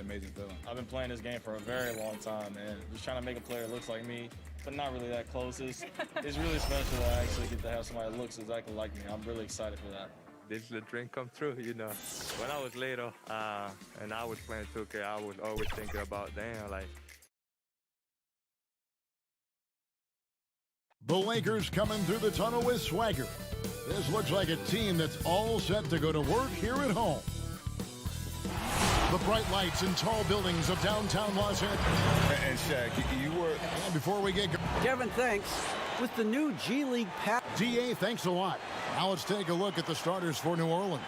Amazing feeling. I've been playing this game for a very long time, and just trying to make a player that looks like me, but not really that close. It's really special that I actually get to have somebody that looks exactly like me. I'm really excited for that. This is the dream come true, you know. When I was little and I was playing 2K, I was always thinking about, damn, like. The Lakers coming through the tunnel with swagger. This looks like a team that's all set to go to work here at home. The bright lights and tall buildings of downtown Los Angeles. And Shaq, you were... And before we get... Kevin, thanks. With the new G League pass. DA, thanks a lot. Now let's take a look at the starters for New Orleans.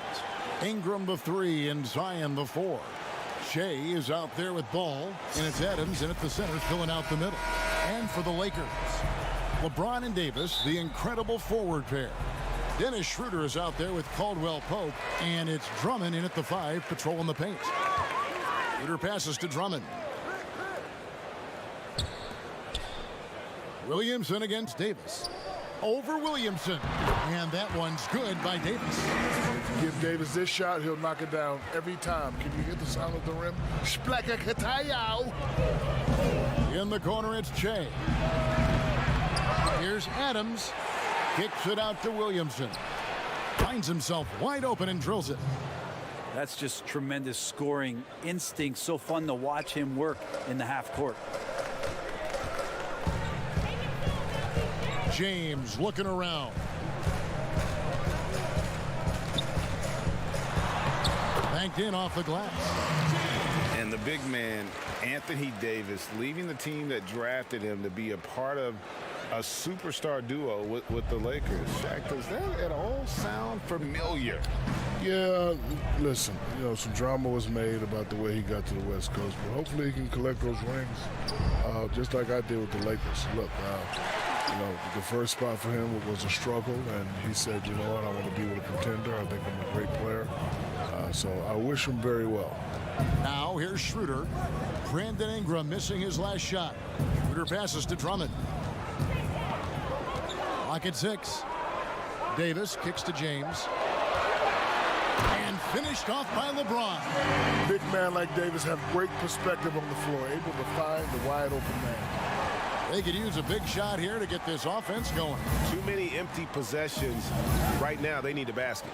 Ingram the 3 and Zion the 4. Shea is out there with ball, and it's Adams in at the center filling out the middle. And for the Lakers, LeBron and Davis, the incredible forward pair. Dennis Schroeder is out there with Caldwell Pope, and it's Drummond in at the 5 patrolling the paint. Schroeder passes to Drummond. Williamson against Davis. Over Williamson. And that one's good by Davis. Give Davis this shot, he'll knock it down every time. Can you get the sound of the rim? Splaka Katayao. In the corner, it's Che. Here's Adams. Kicks it out to Williamson. Finds himself wide open and drills it. That's just tremendous scoring instinct. So fun to watch him work in the half court. James looking around. Banked in off the glass. And the big man, Anthony Davis, leaving the team that drafted him to be a part of a superstar duo with the Lakers. Shaq, does that at all sound familiar? Yeah, listen, you know, some drama was made about the way he got to the West Coast, but hopefully he can collect those rings just like I did with the Lakers. Look, you know, the first spot for him was a struggle, and he said, you know what, I want to be with a contender. I think I'm a great player. So I wish him very well. Now here's Schroeder. Brandon Ingram missing his last shot. Schroeder passes to Drummond. Clock at 6. Davis kicks to James. And finished off by LeBron. Big man like Davis have great perspective on the floor, able to find the wide open man. They could use a big shot here to get this offense going. Too many empty possessions. Right now, they need a basket.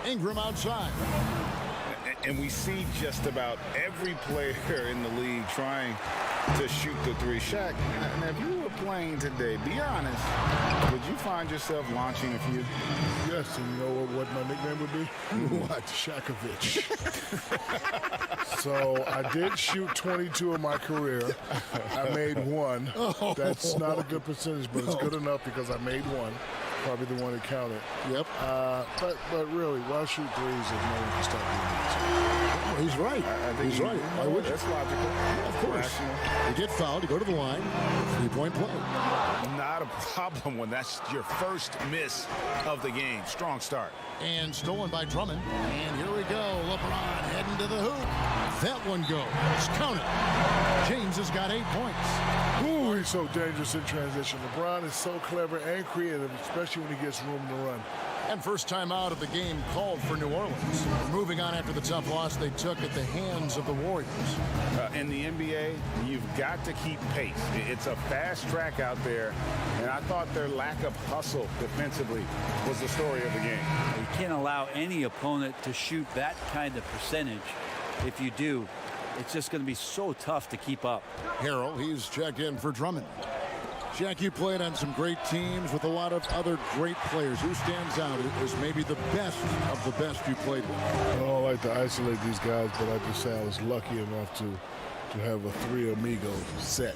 Ingram outside. And we see just about every player in the league trying to shoot the 3. Shaq, and if you were playing today, be honest, would you find yourself launching a few? Yes, and you know what my nickname would be? What? Shakovich. So I did shoot 22 in my career. I made 1. That's not a good percentage, but it's good enough because I made 1. Probably the one that counted. Yep. But really, why shoot threes if no one can stop doing Well, he's right. He's right. Why would you? That's logical. Yeah, of course. Rational. You get fouled, you go to the line, 3-point play. Not a problem when that's your first miss of the game. Strong start. And stolen by Drummond. And here we go. LeBron heading to the hoop. That one goes. Counted. James has got 8 points. Ooh, he's so dangerous in transition. LeBron is so clever and creative, especially when he gets room to run. And first time out of the game called for New Orleans. Moving on after the tough loss they took at the hands of the Warriors. In the NBA, you've got to keep pace. It's a fast track out there, and I thought their lack of hustle defensively was the story of the game. You can't allow any opponent to shoot that kind of percentage. If you do, it's just going to be so tough to keep up. Harrell, he's checked in for Drummond. Jack, you played on some great teams with a lot of other great players. Who stands out as maybe the best of the best you played with? I don't like to isolate these guys, but I just say I was lucky enough to have a 3 amigos set.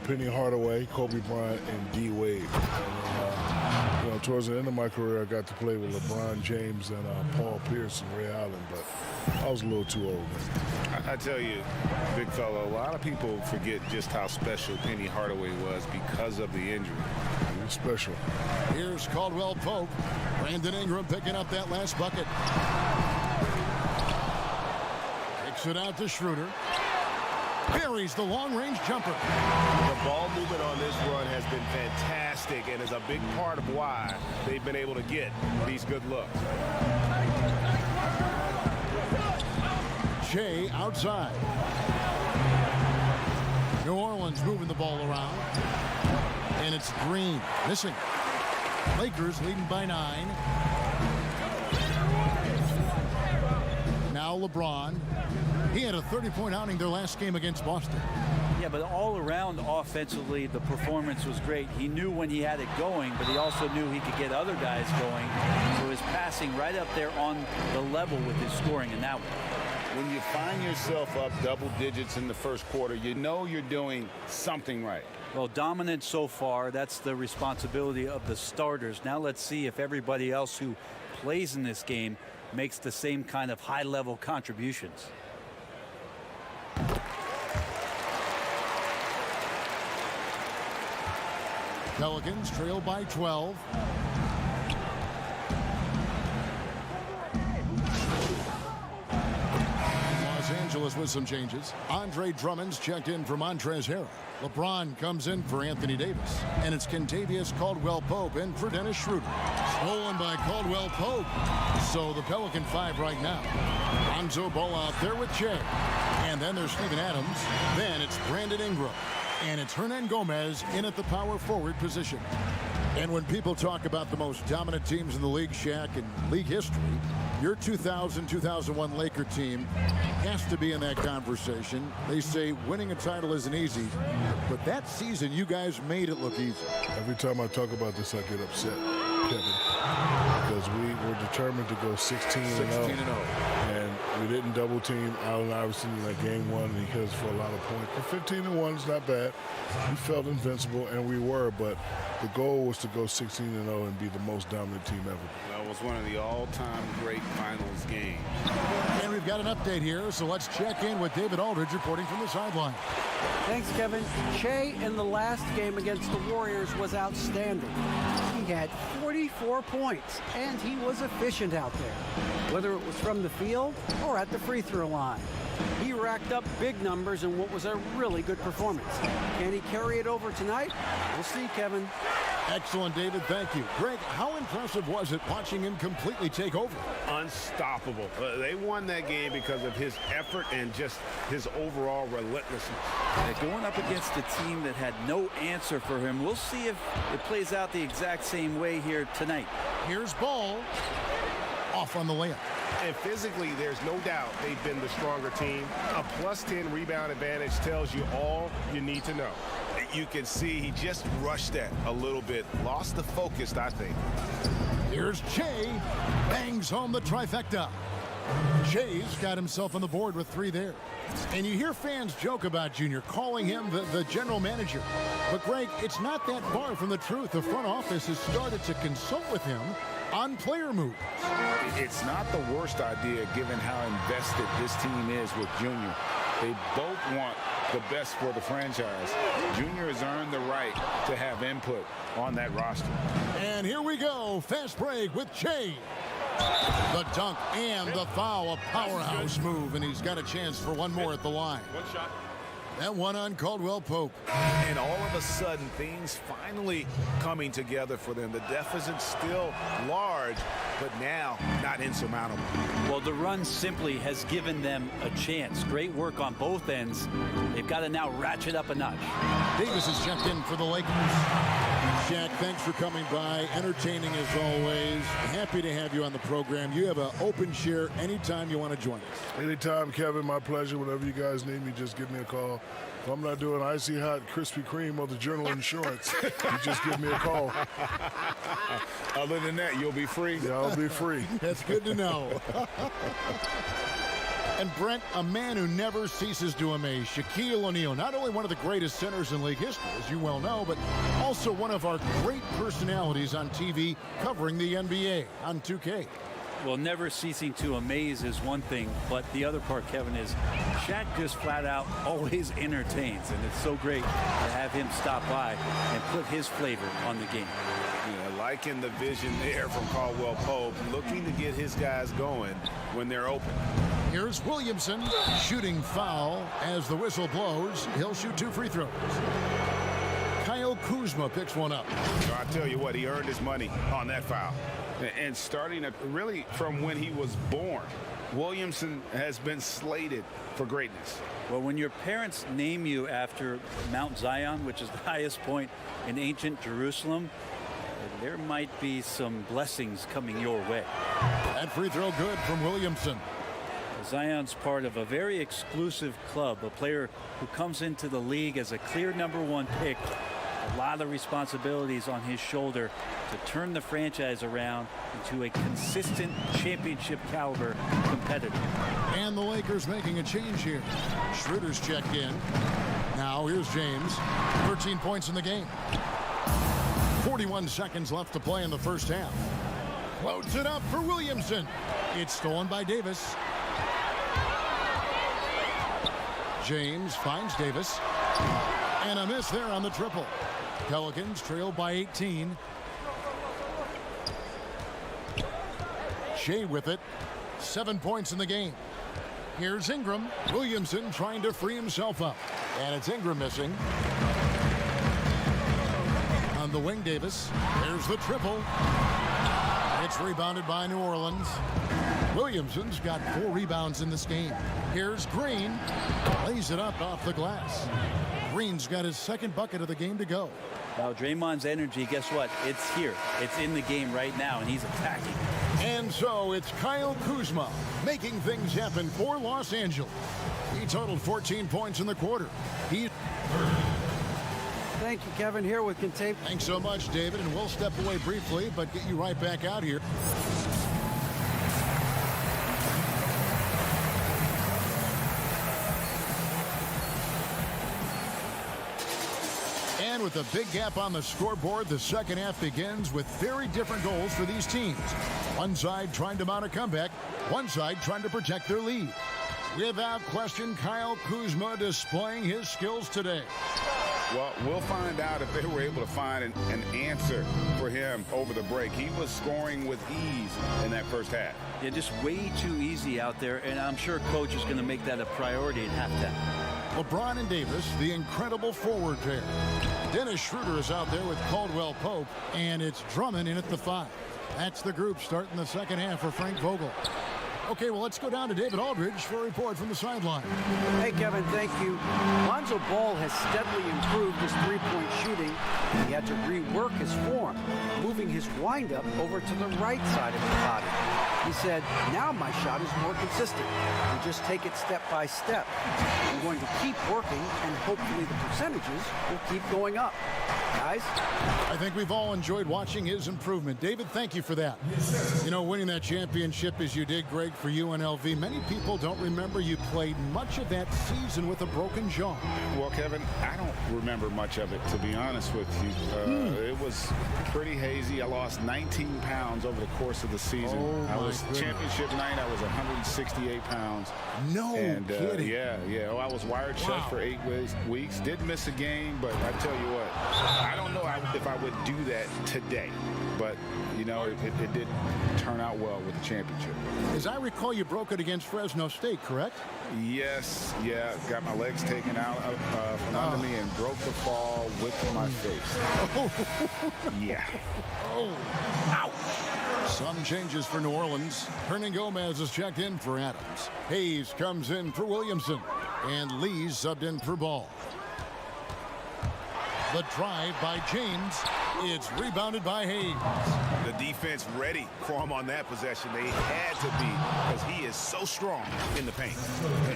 Penny Hardaway, Kobe Bryant, and D. Wade. And, you know, towards the end of my career, I got to play with LeBron James and Paul Pierce and Ray Allen, but I was a little too old. I tell you, big fella, a lot of people forget just how special Penny Hardaway was because of the injury. He was special. Here's Caldwell Pope. Brandon Ingram picking up that last bucket. Kicks it out to Schroeder. Buries the long-range jumper. The ball movement on this run has been fantastic and is a big part of why they've been able to get these good looks. Shea outside. New Orleans moving the ball around. And it's Green missing. Lakers leading by 9. Now LeBron. He had a 30-point outing their last game against Boston. Yeah, but all around offensively, the performance was great. He knew when he had it going, but he also knew he could get other guys going. So his passing right up there on the level with his scoring in that one. When you find yourself up double digits in the first quarter, you know you're doing something right. Well, dominant so far. That's the responsibility of the starters. Now let's see if everybody else who plays in this game makes the same kind of high-level contributions. Pelicans trail by 12. Los Angeles with some changes. Andre Drummond's checked in for Montrezl Harrell. LeBron comes in for Anthony Davis. And it's Kentavious Caldwell-Pope in for Dennis Schroeder. Stolen by Caldwell-Pope. So the Pelican 5 right now. Lonzo Ball out there with Shea. And then there's Steven Adams. Then it's Brandon Ingram. And it's Hernan Gomez in at the power forward position. And when people talk about the most dominant teams in the league, Shaq, in league history, your 2000-2001 Laker team has to be in that conversation. They say winning a title isn't easy, but that season you guys made it look easy. Every time I talk about this, I get upset, Kevin, because we were determined to go 16-0. And we didn't double team Allen Iverson in that game 1, and he hit us for a lot of points. But 15-1 is not bad. We felt invincible, and we were, but the goal was to go 16-0 and be the most dominant team ever. That was one of the all-time great finals games. And we've got an update here, so let's check in with David Aldridge reporting from the sideline. Thanks, Kevin. Shea in the last game against the Warriors was outstanding. He had 44 points, and he was efficient out there, whether it was from the field or at the free throw line. He racked up big numbers in what was a really good performance. Can he carry it over tonight? We'll see, Kevin. Excellent, David. Thank you. Greg, how impressive was it watching him completely take over? Unstoppable. They won that game because of his effort and just his overall relentlessness. Going up against a team that had no answer for him, we'll see if it plays out the exact same way here tonight. Here's Ball. Off on the layup. And physically, there's no doubt they've been the stronger team. A +10 rebound advantage tells you all you need to know. You can see he just rushed that a little bit. Lost the focus, I think. Here's Shea. Bangs home the trifecta. Shea's got himself on the board with 3 there. And you hear fans joke about Junior, calling him the general manager. But, Greg, it's not that far from the truth. The front office has started to consult with him on player moves. It's not the worst idea given how invested this team is with Junior. They both want the best for the franchise. Junior has earned the right to have input on that roster. And here we go. Fast break with Shea. The dunk and the foul. A powerhouse move, and he's got a chance for one more at the line. One shot. That one on Caldwell-Pope. And all of a sudden, things finally coming together for them. The deficit's still large, but now not insurmountable. Well, the run simply has given them a chance. Great work on both ends. They've got to now ratchet up a notch. Davis is checked in for the Lakers. Shaq, thanks for coming by. Entertaining as always. Happy to have you on the program. You have an open share anytime you want to join us. Anytime, Kevin, my pleasure. Whenever you guys need me, just give me a call. If I'm not doing Icy Hot Krispy Kreme or the Journal Insurance, you just give me a call. Other than that, you'll be free. Yeah, I'll be free. That's good to know. And Brent, a man who never ceases to amaze, Shaquille O'Neal, not only one of the greatest centers in league history, as you well know, but also one of our great personalities on TV covering the NBA on 2K. Well, never ceasing to amaze is one thing, but the other part, Kevin, is Shaq just flat out always entertains, and it's so great to have him stop by and put his flavor on the game. Yeah, liking the vision there from Caldwell-Pope, looking to get his guys going when they're open. Here's Williamson, shooting foul as the whistle blows. He'll shoot 2 free throws. Kyle Kuzma picks one up. So I tell you what, he earned his money on that foul. And starting really from when he was born, Williamson has been slated for greatness. Well, when your parents name you after Mount Zion, which is the highest point in ancient Jerusalem, there might be some blessings coming your way. That free throw good from Williamson. Zion's part of a very exclusive club, a player who comes into the league as a clear #1 pick. A lot of responsibilities on his shoulder to turn the franchise around into a consistent championship caliber competitor. And the Lakers making a change here. Schroeder's checked in. Now here's James. 13 points in the game. 41 seconds left to play in the first half. Floats it up for Williamson. It's stolen by Davis. James finds Davis. And a miss there on the triple. Pelicans trail by 18. Shea with it. 7 points in the game. Here's Ingram. Williamson trying to free himself up. And it's Ingram missing. On the wing, Davis. There's the triple. It's rebounded by New Orleans. Williamson's got 4 rebounds in this game. Here's Green. Lays it up off the glass. Green's got his second bucket of the game to go. Now, Draymond's energy, guess what? It's here. It's in the game right now, and he's attacking. And so it's Kyle Kuzma making things happen for Los Angeles. He totaled 14 points in the quarter. Thank you, Kevin. Here with Contape. Thanks so much, David, and we'll step away briefly, but get you right back out here. And with a big gap on the scoreboard, the second half begins with very different goals for these teams. One side trying to mount a comeback, one side trying to protect their lead. Without question, Kyle Kuzma displaying his skills today. Well, we'll find out if they were able to find an answer for him over the break. He was scoring with ease in that first half. Yeah, just way too easy out there, and I'm sure coach is going to make that a priority at halftime. LeBron and Davis, the incredible forward pair. Dennis Schroeder is out there with Caldwell Pope, and it's Drummond in at the 5. That's the group starting the second half for Frank Vogel. Okay, well, let's go down to David Aldridge for a report from the sideline. Hey, Kevin, thank you. Lonzo Ball has steadily improved his three-point shooting. He had to rework his form, moving his windup over to the right side of his body. He said, now my shot is more consistent. We just take it step by step. I'm going to keep working, and hopefully the percentages will keep going up. Guys? I think we've all enjoyed watching his improvement. David, thank you for that. You know, winning that championship as you did, Greg, for UNLV, many people don't remember you played much of that season with a broken jaw. Well, Kevin, I don't remember much of it, to be honest with you. It was pretty hazy. I lost 19 pounds over the course of the season. Championship night, I was 168 pounds. No kidding. Yeah. Oh, I was wired shut for 8 weeks. Did miss a game, but I tell you what, I don't know if I would do that today. But, you know, it did turn out well with the championship. As I recall, you broke it against Fresno State, correct? Yes, yeah. Got my legs taken out from under me and broke the fall with my face. Yeah. Oh, ouch. Some changes for New Orleans. Hernan Gomez is checked in for Adams. Hayes comes in for Williamson. And Lee's subbed in for Ball. The drive by James. It's rebounded by Hayes. The defense ready for him on that possession. They had to be, because he is so strong in the paint.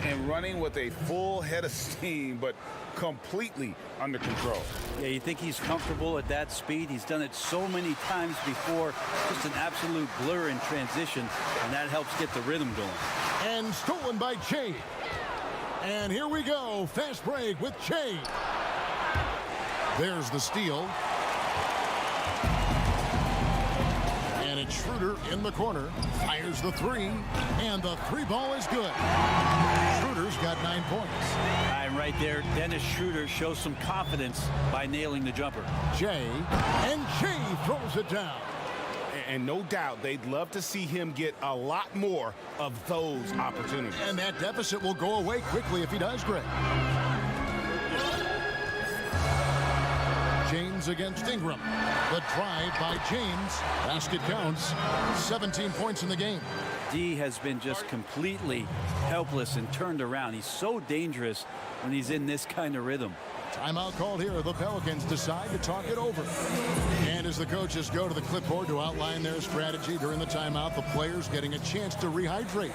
And running with a full head of steam, but completely under control. Yeah, you think he's comfortable at that speed? He's done it so many times before. Just an absolute blur in transition, and that helps get the rhythm going. And stolen by Che. And here we go. Fast break with Che. There's the steal. And it's Schroeder in the corner. Fires the 3. And the 3 ball is good. Schroeder's got 9 points. And right there, Dennis Schroeder shows some confidence by nailing the jumper. Jay. And Jay throws it down. And no doubt they'd love to see him get a lot more of those opportunities. And that deficit will go away quickly if he does, Greg. James against Ingram. The drive by James. Basket counts. 17 points in the game. D has been just completely helpless and turned around. He's so dangerous when he's in this kind of rhythm. Timeout called here. The Pelicans decide to talk it over. And as the coaches go to the clipboard to outline their strategy during the timeout, the players getting a chance to rehydrate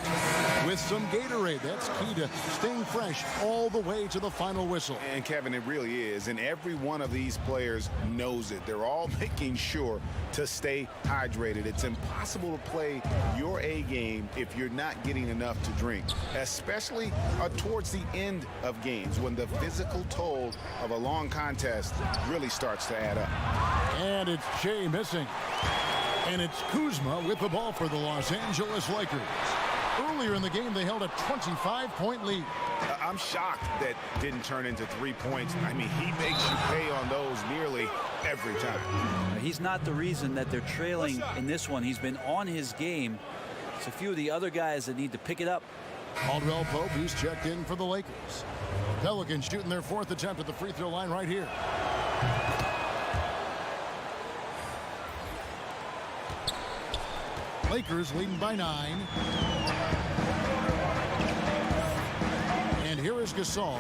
with some Gatorade. That's key to staying fresh all the way to the final whistle. And Kevin, it really is. And every one of these players knows it. They're all making sure to stay hydrated. It's impossible to play your A game if you're not getting enough to drink, especially towards the end of games when the physical toll of a long contest really starts to add up. And it's Shea missing. And it's Kuzma with the ball for the Los Angeles Lakers. Earlier in the game, they held a 25-point lead. I'm shocked that didn't turn into 3 points. I mean, he makes you pay on those nearly every time. He's not the reason that they're trailing in this one. He's been on his game. It's a few of the other guys that need to pick it up. Caldwell Pope, he's checked in for the Lakers. Pelicans shooting their 4th attempt at the free throw line right here. Lakers leading by 9. And here is Gasol.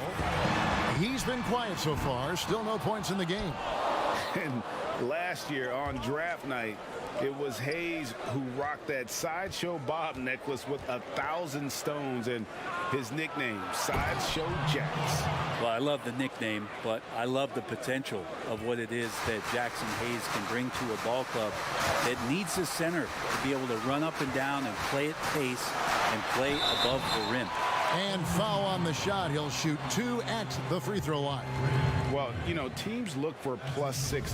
He's been quiet so far. Still no points in the game. And last year on draft night, it was Hayes who rocked that Sideshow Bob necklace with 1,000 stones and his nickname, Sideshow Jax. Well, I love the nickname, but I love the potential of what it is that Jackson Hayes can bring to a ball club that needs a center to be able to run up and down and play at pace and play above the rim. And foul on the shot. He'll shoot 2 at the free throw line. Well, you know, teams look for +6s,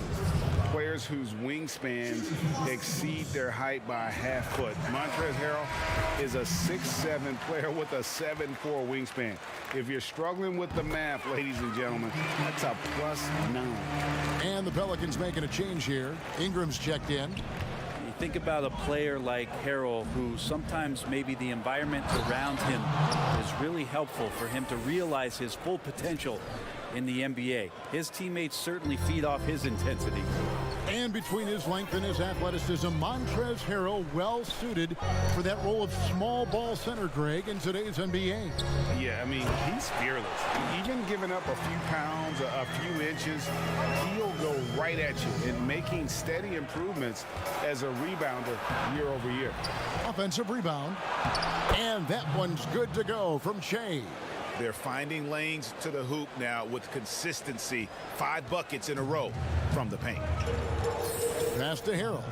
players whose wingspans exceed their height by a half foot. Montrezl Harrell is a 6'7" player with a 7'4" wingspan. If you're struggling with the math, ladies and gentlemen, that's a +9. And the Pelicans making a change here. Ingram's checked in. You think about a player like Harrell, who sometimes maybe the environment around him is really helpful for him to realize his full potential in the NBA. His teammates certainly feed off his intensity. And between his length and his athleticism, Montrezl Harrell well suited for that role of small ball center, Greg, in today's NBA. Yeah, I mean, he's fearless. Even giving up a few pounds, a few inches, he'll go right at you and making steady improvements as a rebounder year over year. Offensive rebound. And that one's good to go from Shea. They're finding lanes to the hoop now with consistency. 5 buckets in a row from the paint. Pass to Harrell.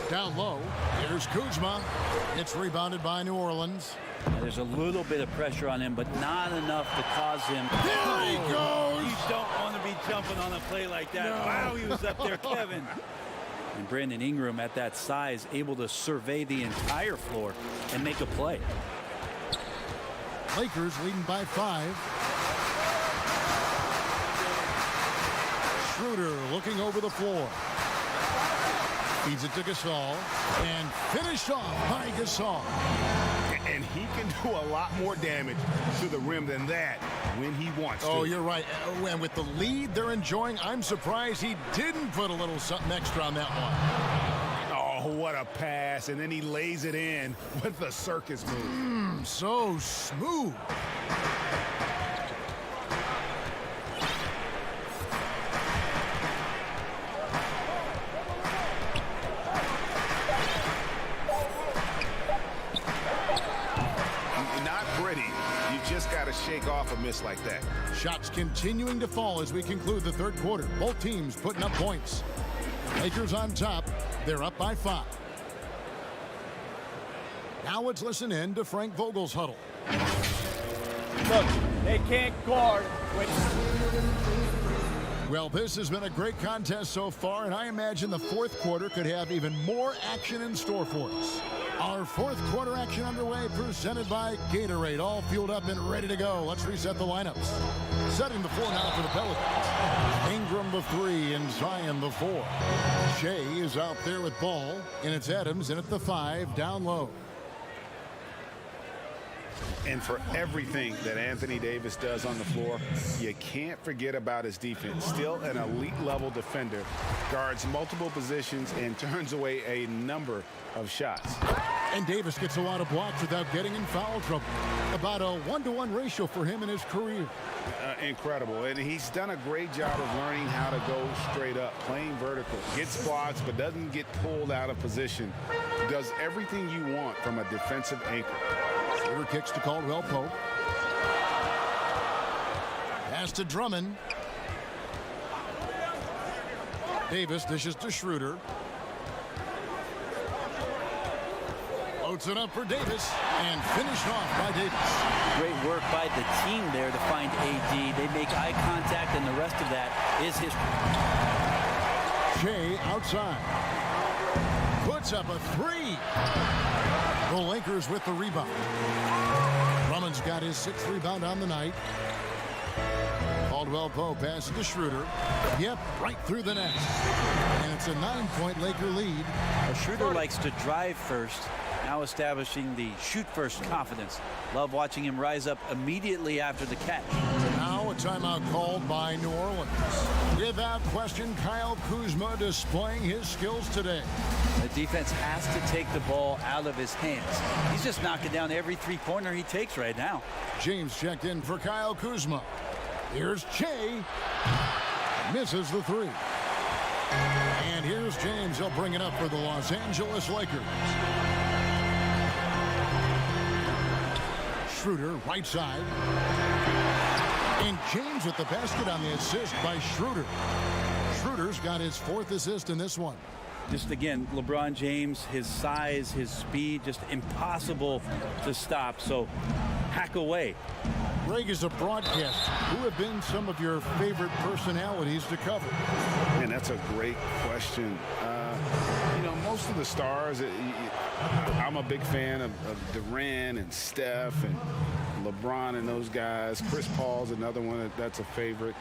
Down low. Here's Kuzma. It's rebounded by New Orleans. There's a little bit of pressure on him, but not enough to cause him. There he goes! You don't want to be jumping on a play like that. No. Wow, he was up there, Kevin. And Brandon Ingram at that size, able to survey the entire floor and make a play. Lakers leading by 5. Schroeder looking over the floor. Feeds it to Gasol. And finished off by Gasol. And he can do a lot more damage to the rim than that when he wants to. Oh, you're right. And with the lead they're enjoying, I'm surprised he didn't put a little something extra on that one. Oh, what a pass. And then he lays it in with the circus move. So smooth. Not pretty. You just got to shake off a miss like that. Shots continuing to fall as we conclude the third quarter. Both teams putting up points. Lakers on top. They're up by 5. Now let's listen in to Frank Vogel's huddle. Look, they can't guard. Well, this has been a great contest so far, and I imagine the fourth quarter could have even more action in store for us. Our fourth quarter action underway, presented by Gatorade, all fueled up and ready to go. Let's reset the lineups. Setting the floor now for the Pelicans. Ingram the 3 and Zion the 4. Shea is out there with ball, and it's Adams in at the 5 down low. And for everything that Anthony Davis does on the floor, you can't forget about his defense. Still an elite level defender, guards multiple positions and turns away a number of shots. And Davis gets a lot of blocks without getting in foul trouble. About a 1-to-1 ratio for him in his career. Incredible. And he's done a great job of learning how to go straight up, playing vertical. Gets blocks, but doesn't get pulled out of position. Does everything you want from a defensive anchor. Schroeder kicks to Caldwell Pope. Pass to Drummond. Davis dishes to Schroeder. Loads it up for Davis and finished off by Davis. Great work by the team there to find AD. They make eye contact, and the rest of that is history. Shea outside. Puts up a three. The Lakers with the rebound. Drummond's got his 6th rebound on the night. Caldwell Pope passes to Schroeder. Yep, right through the net. And it's a 9-point Laker lead. Schroeder likes to drive first, now establishing the shoot first confidence. Love watching him rise up immediately after the catch. Now a timeout called by New Orleans. Without question, Kyle Kuzma displaying his skills today. The defense has to take the ball out of his hands. He's just knocking down every three-pointer he takes right now. James checked in for Kyle Kuzma. Here's Shea. Misses the three. And here's James. He'll bring it up for the Los Angeles Lakers. Schroeder, right side. And James with the basket on the assist by Schroeder. Schroeder's got his 4th assist in this one. Just again, LeBron James, his size, his speed, just impossible to stop. So hack away. Greg, is a broadcaster, who have been some of your favorite personalities to cover? And that's a great question. You know, most of the stars, I'm a big fan of Durant and Steph and LeBron and those guys. Chris Paul's another one that's a favorite.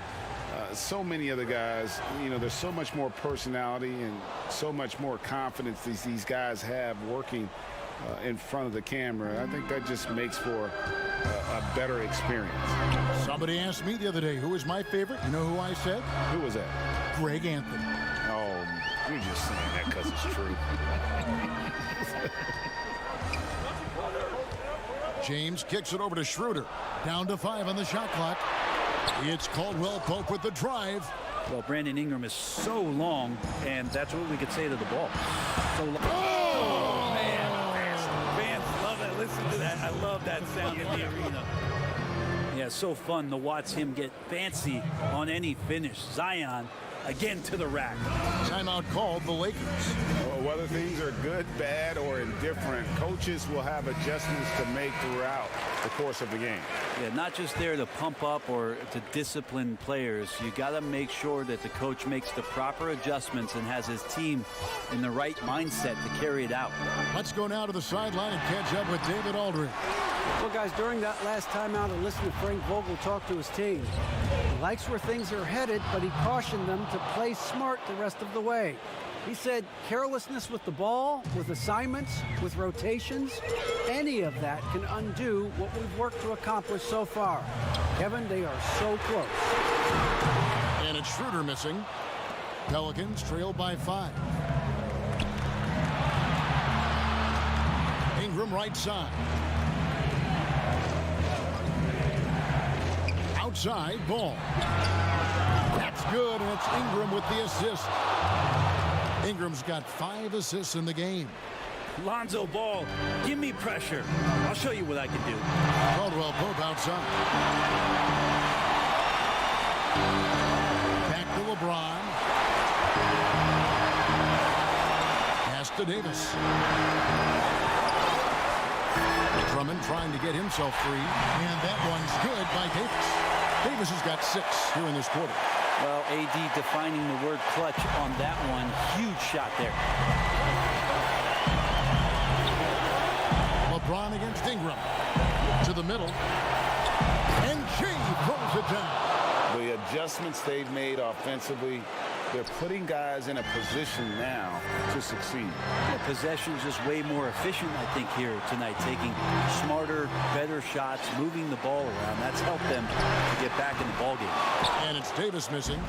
So many other guys, you know, there's so much more personality and so much more confidence these guys have working in front of the camera. I think that just makes for a better experience. Somebody asked me the other day, who was my favorite? You know who I said? Who was that? Greg Anthony. Oh, you're just saying that because it's true. James kicks it over to Schroeder. Down to 5 on the shot clock. It's Caldwell Pope with the drive. Well, Brandon Ingram is so long, and that's what we could say to the ball. So long. Oh, man. Fans love it. Listen to that. I love that sound in the arena. Yeah, so fun to watch him get fancy on any finish. Zion again to the rack. Timeout called the Lakers. Well, whether things are good, bad, or indifferent, coaches will have adjustments to make throughout the course of the game. Yeah, not just there to pump up or to discipline players. You got to make sure that the coach makes the proper adjustments and has his team in the right mindset to carry it out. Let's go now to the sideline and catch up with David Aldridge. Well, guys, during that last timeout, I listened to Frank Vogel talk to his team. He likes where things are headed, but he cautioned them to play smart the rest of the way. He said carelessness with the ball, with assignments, with rotations, any of that can undo what we've worked to accomplish so far. Kevin, they are so close. And it's Schroeder missing. Pelicans trail by 5. Ingram right side. Outside, ball. That's good, and it's Ingram with the assist. Ingram's got 5 assists in the game. Lonzo Ball, give me pressure. I'll show you what I can do. Caldwell Pope outside. Back to LeBron. Pass to Davis. Drummond trying to get himself free, and that one's good by Davis. Davis has got 6 here in this quarter. Well, AD defining the word clutch on that one. Huge shot there. LeBron against Ingram. To the middle. And Shea throws it down. The adjustments they've made offensively They're putting guys in a position now to succeed. The possession's just way more efficient, I think, here tonight, taking smarter, better shots, moving the ball around. That's helped them to get back in the ballgame. And it's Davis missing.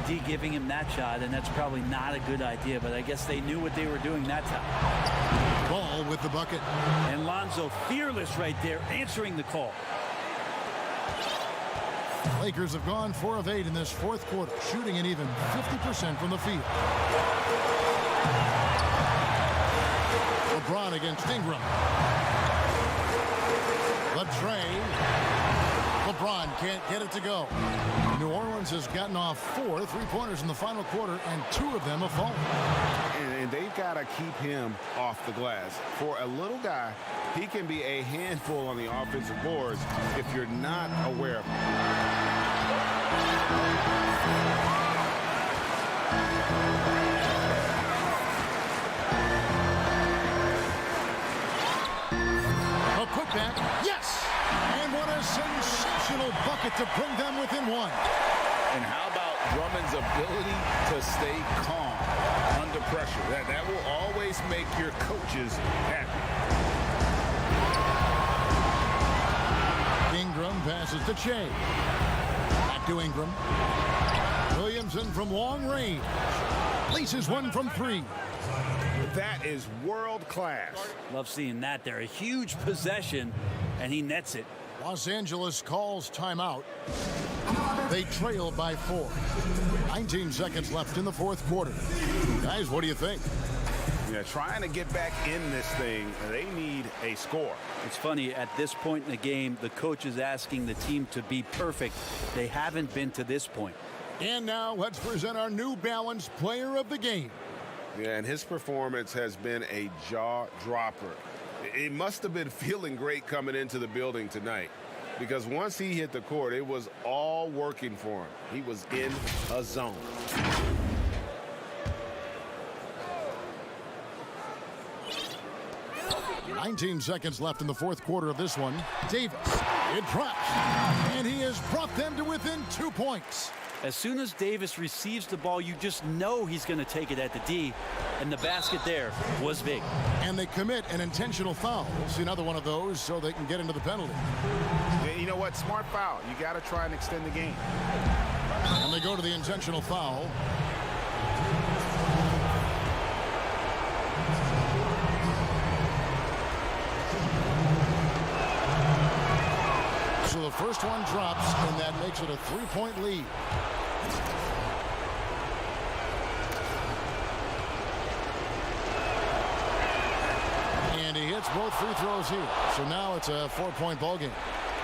D giving him that shot, and that's probably not a good idea, but I guess they knew what they were doing that time. Ball with the bucket. And Lonzo fearless right there, answering the call. Lakers have gone 4 of 8 in this fourth quarter, shooting an even 50% from the field. LeBron against Ingram. Latrey. LeBron can't get it to go. New Orleans has gotten off 4 3-pointers in the final quarter, and 2 of them have fallen. And they've got to keep him off the glass. For a little guy, he can be a handful on the offensive boards if you're not aware of him. A putback, yes! And what a sensational bucket to bring them within 1. And how about Drummond's ability to stay calm under pressure? That will always make your coaches happy. Ingram passes to Shea. Back to Ingram. Williamson from long range. Laces one from 3. That is world class. Love seeing that there. A huge possession, and he nets it. Los Angeles calls timeout. They trail by 4. 19 seconds left in the fourth quarter. Guys, what do you think? Yeah, trying to get back in this thing, they need a score. It's funny, at this point in the game, the coach is asking the team to be perfect. They haven't been to this point. And now let's present our New Balance player of the game. Yeah, and his performance has been a jaw dropper. He must have been feeling great coming into the building tonight, because once he hit the court, it was all working for him. He was in a zone. "19 seconds left in the fourth quarter of this one. Davis in front, and he has brought them to within 2 points. As soon as Davis receives the ball, you just know he's going to take it at the D, and the basket there was big. And they commit an intentional foul. We'll see another one of those so they can get into the penalty. Yeah, you know what? Smart foul. You got to try and extend the game. And they go to the intentional foul. So the first one drops, and that makes it a 3-point lead. And he hits both free throws here. So now it's a 4-point ball game.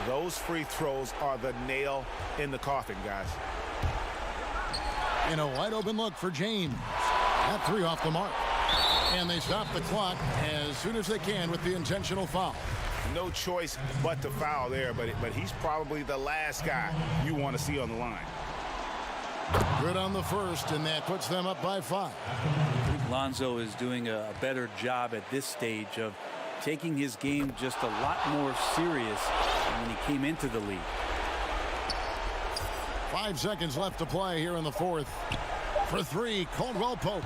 Those free throws are the nail in the coffin, guys. And a wide open look for James. That 3 off the mark. And they stop the clock as soon as they can with the intentional foul. No choice but to foul there, but he's probably the last guy you want to see on the line. Good on the first, and that puts them up by 5. Lonzo is doing a better job at this stage of taking his game just a lot more serious than when he came into the league. 5 seconds left to play here in the fourth. For 3, Caldwell Pope.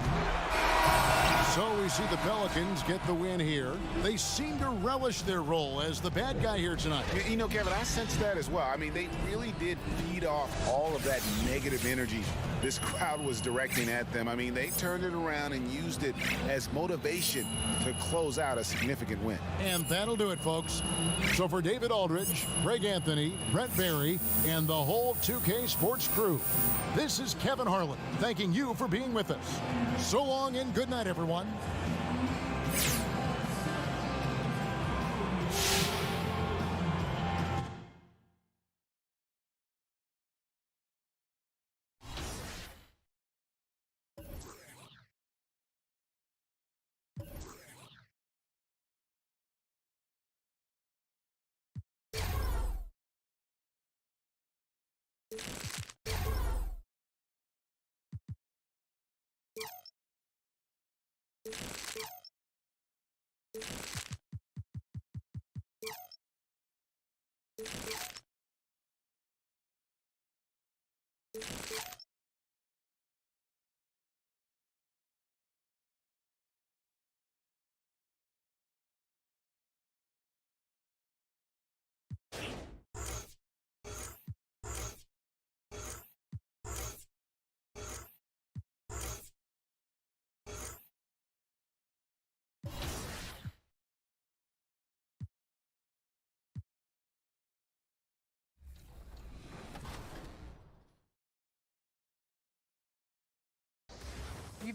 So we see the Pelicans get the win here. They seem to relish their role as the bad guy here tonight. You know, Kevin, I sense that as well. I mean, they really did feed off all of that negative energy this crowd was directing at them. I mean, they turned it around and used it as motivation to close out a significant win. And that'll do it, folks. So for David Aldridge, Greg Anthony, Brett Barry, and the whole 2K Sports crew, this is Kevin Harlan thanking you for being with us. So long and good night, everyone.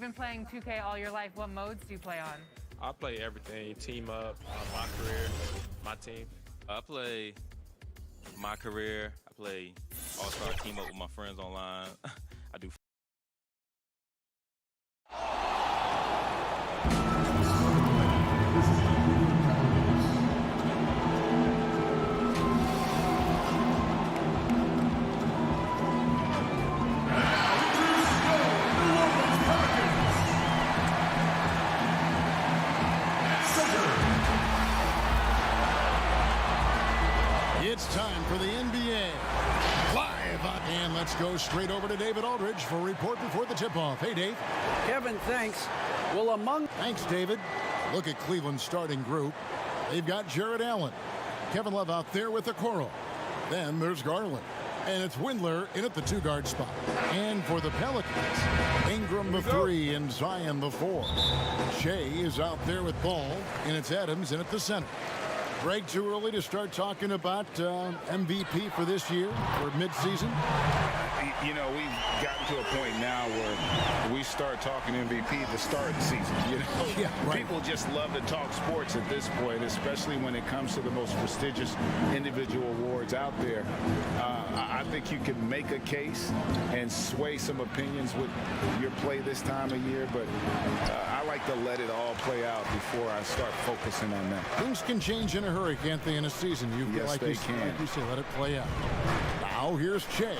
been playing 2K all your life. What modes do you play on? I play everything, team up, my career, my team. I play my career. I play all-star team up with my friends online. I do. It's time for the NBA Live. And let's go straight over to David Aldridge for a report before the tip-off. Hey, Dave. Kevin, thanks. Well, Thanks, David. Look at Cleveland's starting group. They've got Jared Allen. Kevin Love out there with Okoro. Then there's Garland. And it's Windler in at the 2-guard spot. And for the Pelicans, Ingram the 3 and Zion the 4. Shea is out there with Ball. And it's Adams in at the center. Greg, too early to start talking about MVP for this year or midseason? You know, we've gotten to a point now where we start talking MVP to start the season. You know, yeah, right. People just love to talk sports at this point, especially when it comes to the most prestigious individual awards out there. I think you can make a case and sway some opinions with your play this time of year, but I like to let it all play out before I start focusing on that. Things can change in a hurry, can't they, in a season? You feel Yes, like they you can. Like you say, let it play out. Now here's Shea,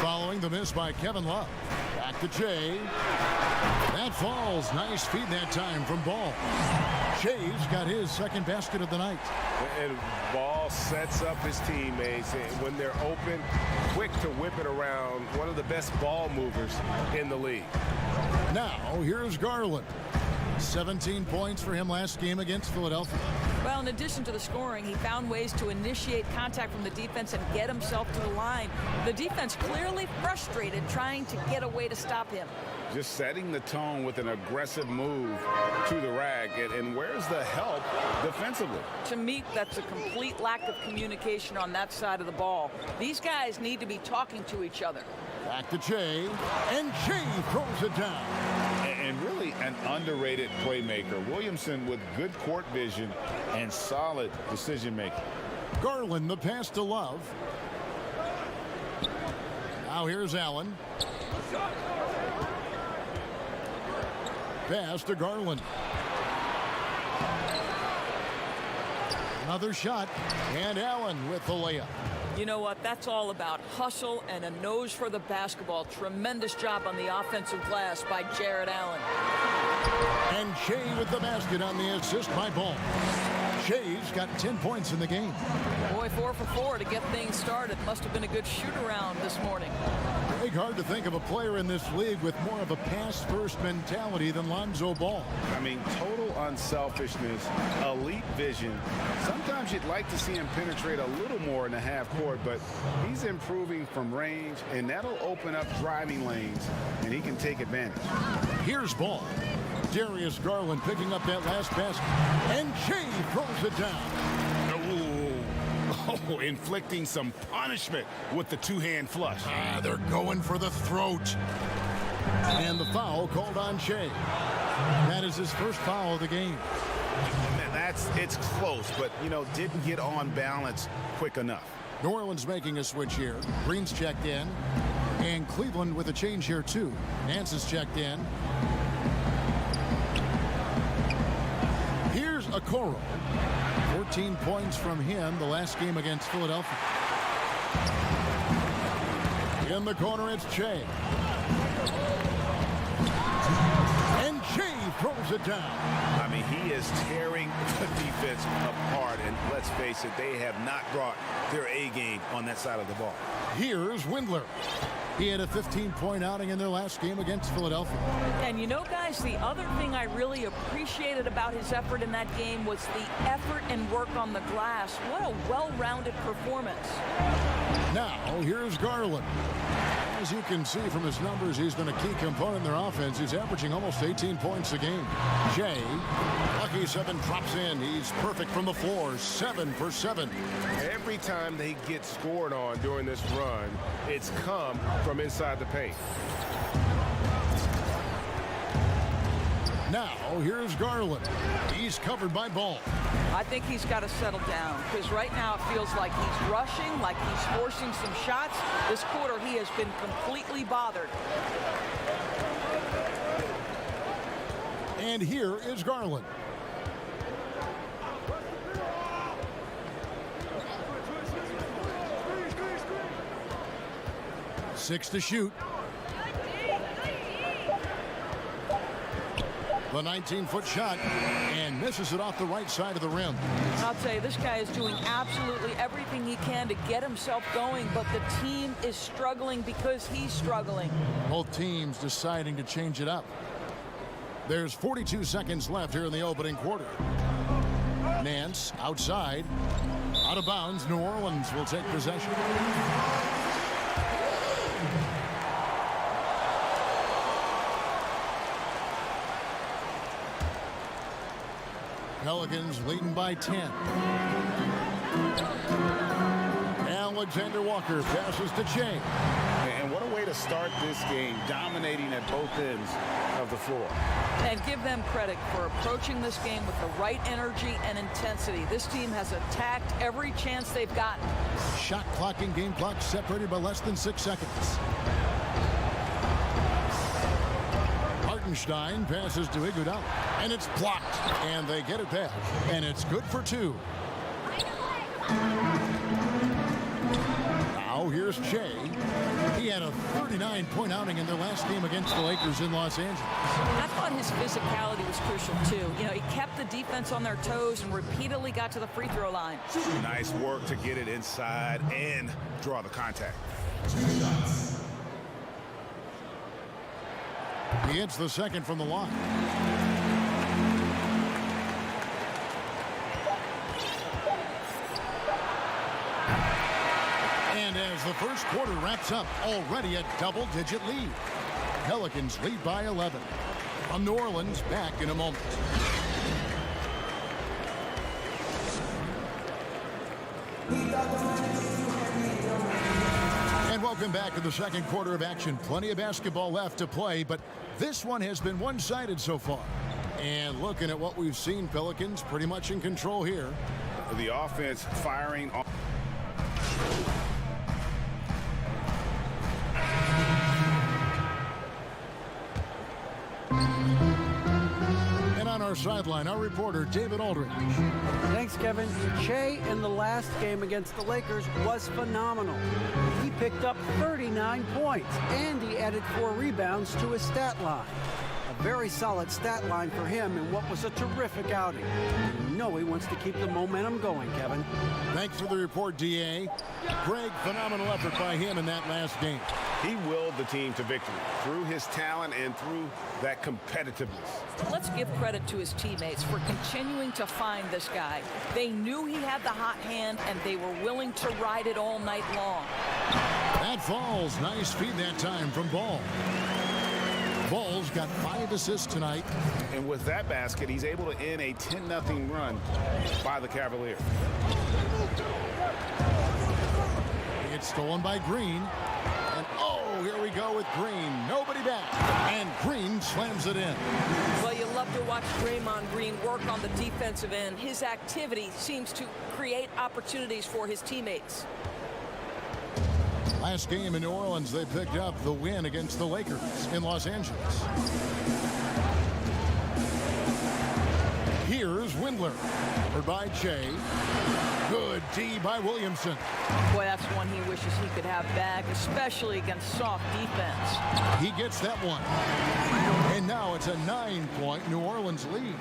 following the miss by Kevin Love. Back to Shea. That falls. Nice feed that time from Ball. Shea's got his second basket of the night. And Ball sets up his teammates, and when they're open, quick to whip it around. One of the best ball movers in the league. Now here's Garland. 17 points for him last game against Philadelphia. Well, in addition to the scoring, he found ways to initiate contact from the defense and get himself to the line. The defense clearly frustrated trying to get a way to stop him. Just setting the tone with an aggressive move to the rack. And where's the help defensively? To me, that's a complete lack of communication on that side of the ball. These guys need to be talking to each other. Back to Shea, and Shea throws it down. And really an underrated playmaker. Williamson with good court vision and solid decision making. Garland, the pass to Love. Now here's Allen. Pass to Garland. Another shot, and Allen with the layup. You know what? That's all about hustle and a nose for the basketball. Tremendous job on the offensive glass by Jared Allen. And Shea with the basket on the assist by Ball. Shea's got 10 points in the game. Boy, 4 for 4 to get things started. Must have been a good shoot-around this morning. Big hard to think of a player in this league with more of a pass-first mentality than Lonzo Ball. I mean, total unselfishness, elite vision. Sometimes you'd like to see him penetrate a little more in the half court, but he's improving from range, and that'll open up driving lanes, and he can take advantage. Here's Ball. Darius Garland picking up that last basket, and Shea throws it down. Oh, inflicting some punishment with the two-hand flush. They're going for the throat. And the foul called on Shea. That is his first foul of the game. It's close, but, you know, didn't get on balance quick enough. New Orleans making a switch here. Green's checked in. And Cleveland with a change here, too. Nance is checked in. Here's Okoro. 14 points from him the last game against Philadelphia. In the corner, it's Shea. And Shea throws it down. I mean, he is tearing the defense apart, and let's face it, they have not brought their A game on that side of the ball. Here's Windler. He had a 15-point outing in their last game against Philadelphia. And you know, guys, the other thing I really appreciated about his effort in that game was the effort and work on the glass. What a well-rounded performance. Now, here's Garland. As you can see from his numbers, he's been a key component in their offense. He's averaging almost 18 points a game. Shea, lucky 7 drops in. He's perfect from the floor, 7 for 7. Every time they get scored on during this run, it's come from inside the paint. Now, here's Garland. He's covered by Ball. I think he's got to settle down because right now it feels like he's rushing, like he's forcing some shots. This quarter, he has been completely bothered. And here is Garland. Six to shoot. The 19-foot shot and misses it off the right side of the rim. I'll tell you, this guy is doing absolutely everything he can to get himself going, but the team is struggling because he's struggling. Both teams deciding to change it up. There's 42 seconds left here in the opening quarter. Nance outside. Out of bounds. New Orleans will take possession. Pelicans leading by 10. Alexander Walker passes to Shea. And what a way to start this game, dominating at both ends of the floor. And give them credit for approaching this game with the right energy and intensity. This team has attacked every chance they've gotten. Shot clock and game clock separated by less than 6 seconds. Hartenstein passes to Iguodala, and it's blocked, and they get it back, and it's good for 2. Now here's Shea. He had a 39-point outing in their last game against the Lakers in Los Angeles. I thought his physicality was crucial too. You know, he kept the defense on their toes and repeatedly got to the free throw line. Nice work to get it inside and draw the contact. He hits the second from the line. And as the first quarter wraps up, already a double-digit lead. Pelicans lead by 11. From New Orleans, back in a moment. And welcome back to the second quarter of action. Plenty of basketball left to play, but this one has been one-sided so far. And looking at what we've seen, Pelicans pretty much in control here. The offense firing on. And on our sideline, our reporter, David Aldridge. Thanks, Kevin. Shea in the last game against the Lakers was phenomenal. He picked up 39 points, and he added 4 rebounds to his stat line. A very solid stat line for him in what was a terrific outing. You know he wants to keep the momentum going, Kevin. Thanks for the report, D.A. Greg, phenomenal effort by him in that last game. He willed the team to victory through his talent and through that competitiveness. Let's give credit to his teammates for continuing to find this guy. They knew he had the hot hand, and they were willing to ride it all night long. That falls. Nice feed that time from Ball. Ball's got 5 assists tonight. And with that basket, he's able to end a 10-0 run by the Cavaliers. It's stolen by Green. And oh, here we go with Green. Nobody back. And Green slams it in. Well, you love to watch Draymond Green work on the defensive end. His activity seems to create opportunities for his teammates. Last game in New Orleans, they picked up the win against the Lakers in Los Angeles. Here's Windler. Covered by Shea. Good D by Williamson. Boy, that's one he wishes he could have back, especially against soft defense. He gets that one. And now it's a 9-point New Orleans lead.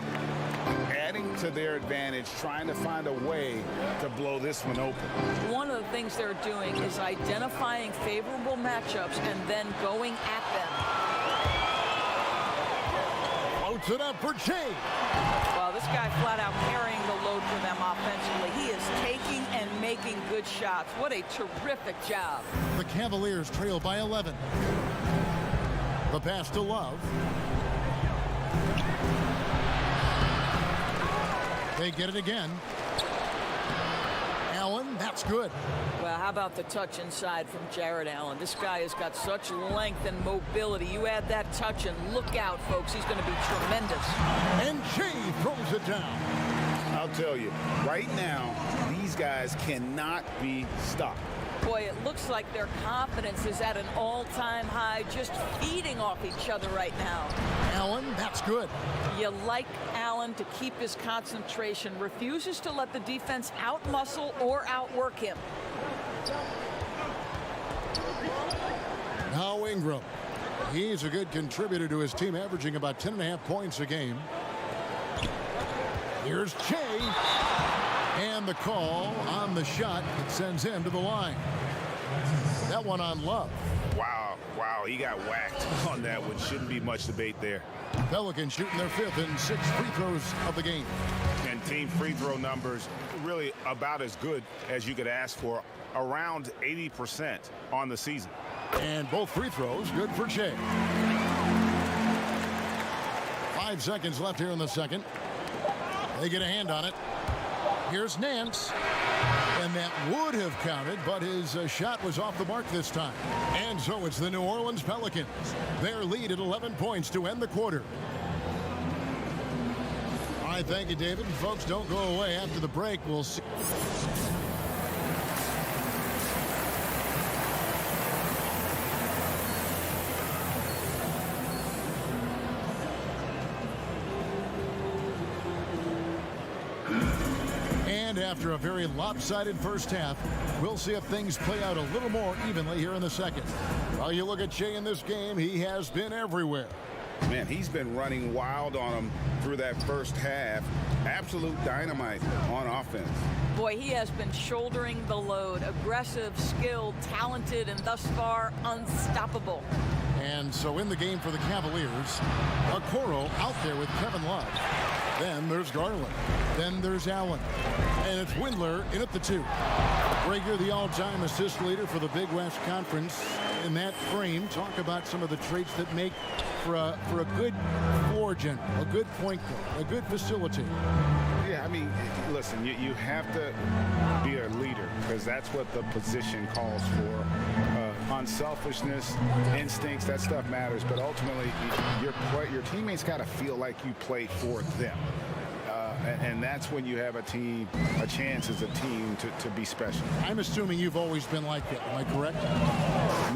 Adding to their advantage, trying to find a way to blow this one open. One of the things they're doing is identifying favorable matchups and then going at them. Floats it up for Shea. Well, this guy flat out carrying the load for them offensively. He is taking and making good shots. What a terrific job. The Cavaliers trail by 11. The pass to Love. They get it again. Allen that's good. Well, how about the touch inside from Jared Allen? This guy has got such length and mobility. You add that touch and look out, folks. He's going to be tremendous. And Shea throws it down. I'll tell you, right now, these guys cannot be stopped. Boy, it looks like their confidence is at an all-time high, just feeding off each other right now. Allen, that's good. You like Allen to keep his concentration, refuses to let the defense outmuscle or outwork him. Now Ingram. He's a good contributor to his team, averaging about 10.5 points a game. Here's Shea. And the call on the shot that sends him to the line. That one on Love. Wow, he got whacked on that one. Shouldn't be much debate there. Pelicans shooting their 5th and 6th free throws of the game. And team free throw numbers really about as good as you could ask for, around 80% on the season. And both free throws good for Shea. 5 seconds left here in the second. They get a hand on it. Here's Nance. And that would have counted, but his shot was off the mark this time. And so it's the New Orleans Pelicans. Their lead at 11 points to end the quarter. All right, thank you, David. Folks, don't go away. After the break, we'll see. And after a very lopsided first half, we'll see if things play out a little more evenly here in the second. While you look at Shea in this game, he has been everywhere. Man, he's been running wild on him through that first half. Absolute dynamite on offense. Boy, he has been shouldering the load. Aggressive, skilled, talented, and thus far unstoppable. And so in the game for the Cavaliers, Okoro out there with Kevin Love. Then there's Garland. Then there's Allen. And it's Windler in at the 2. Rager, the all-time assist leader for the Big West Conference. In that frame, talk about some of the traits that make for a good floor general, a good point guard, a good facilitator. Yeah, I mean, listen, you have to be a leader because that's what the position calls for. Unselfishness, instincts, that stuff matters, but ultimately your teammates got to feel like you played for them. And that's when you have a chance as a team to be special. I'm assuming you've always been like that. Am I correct?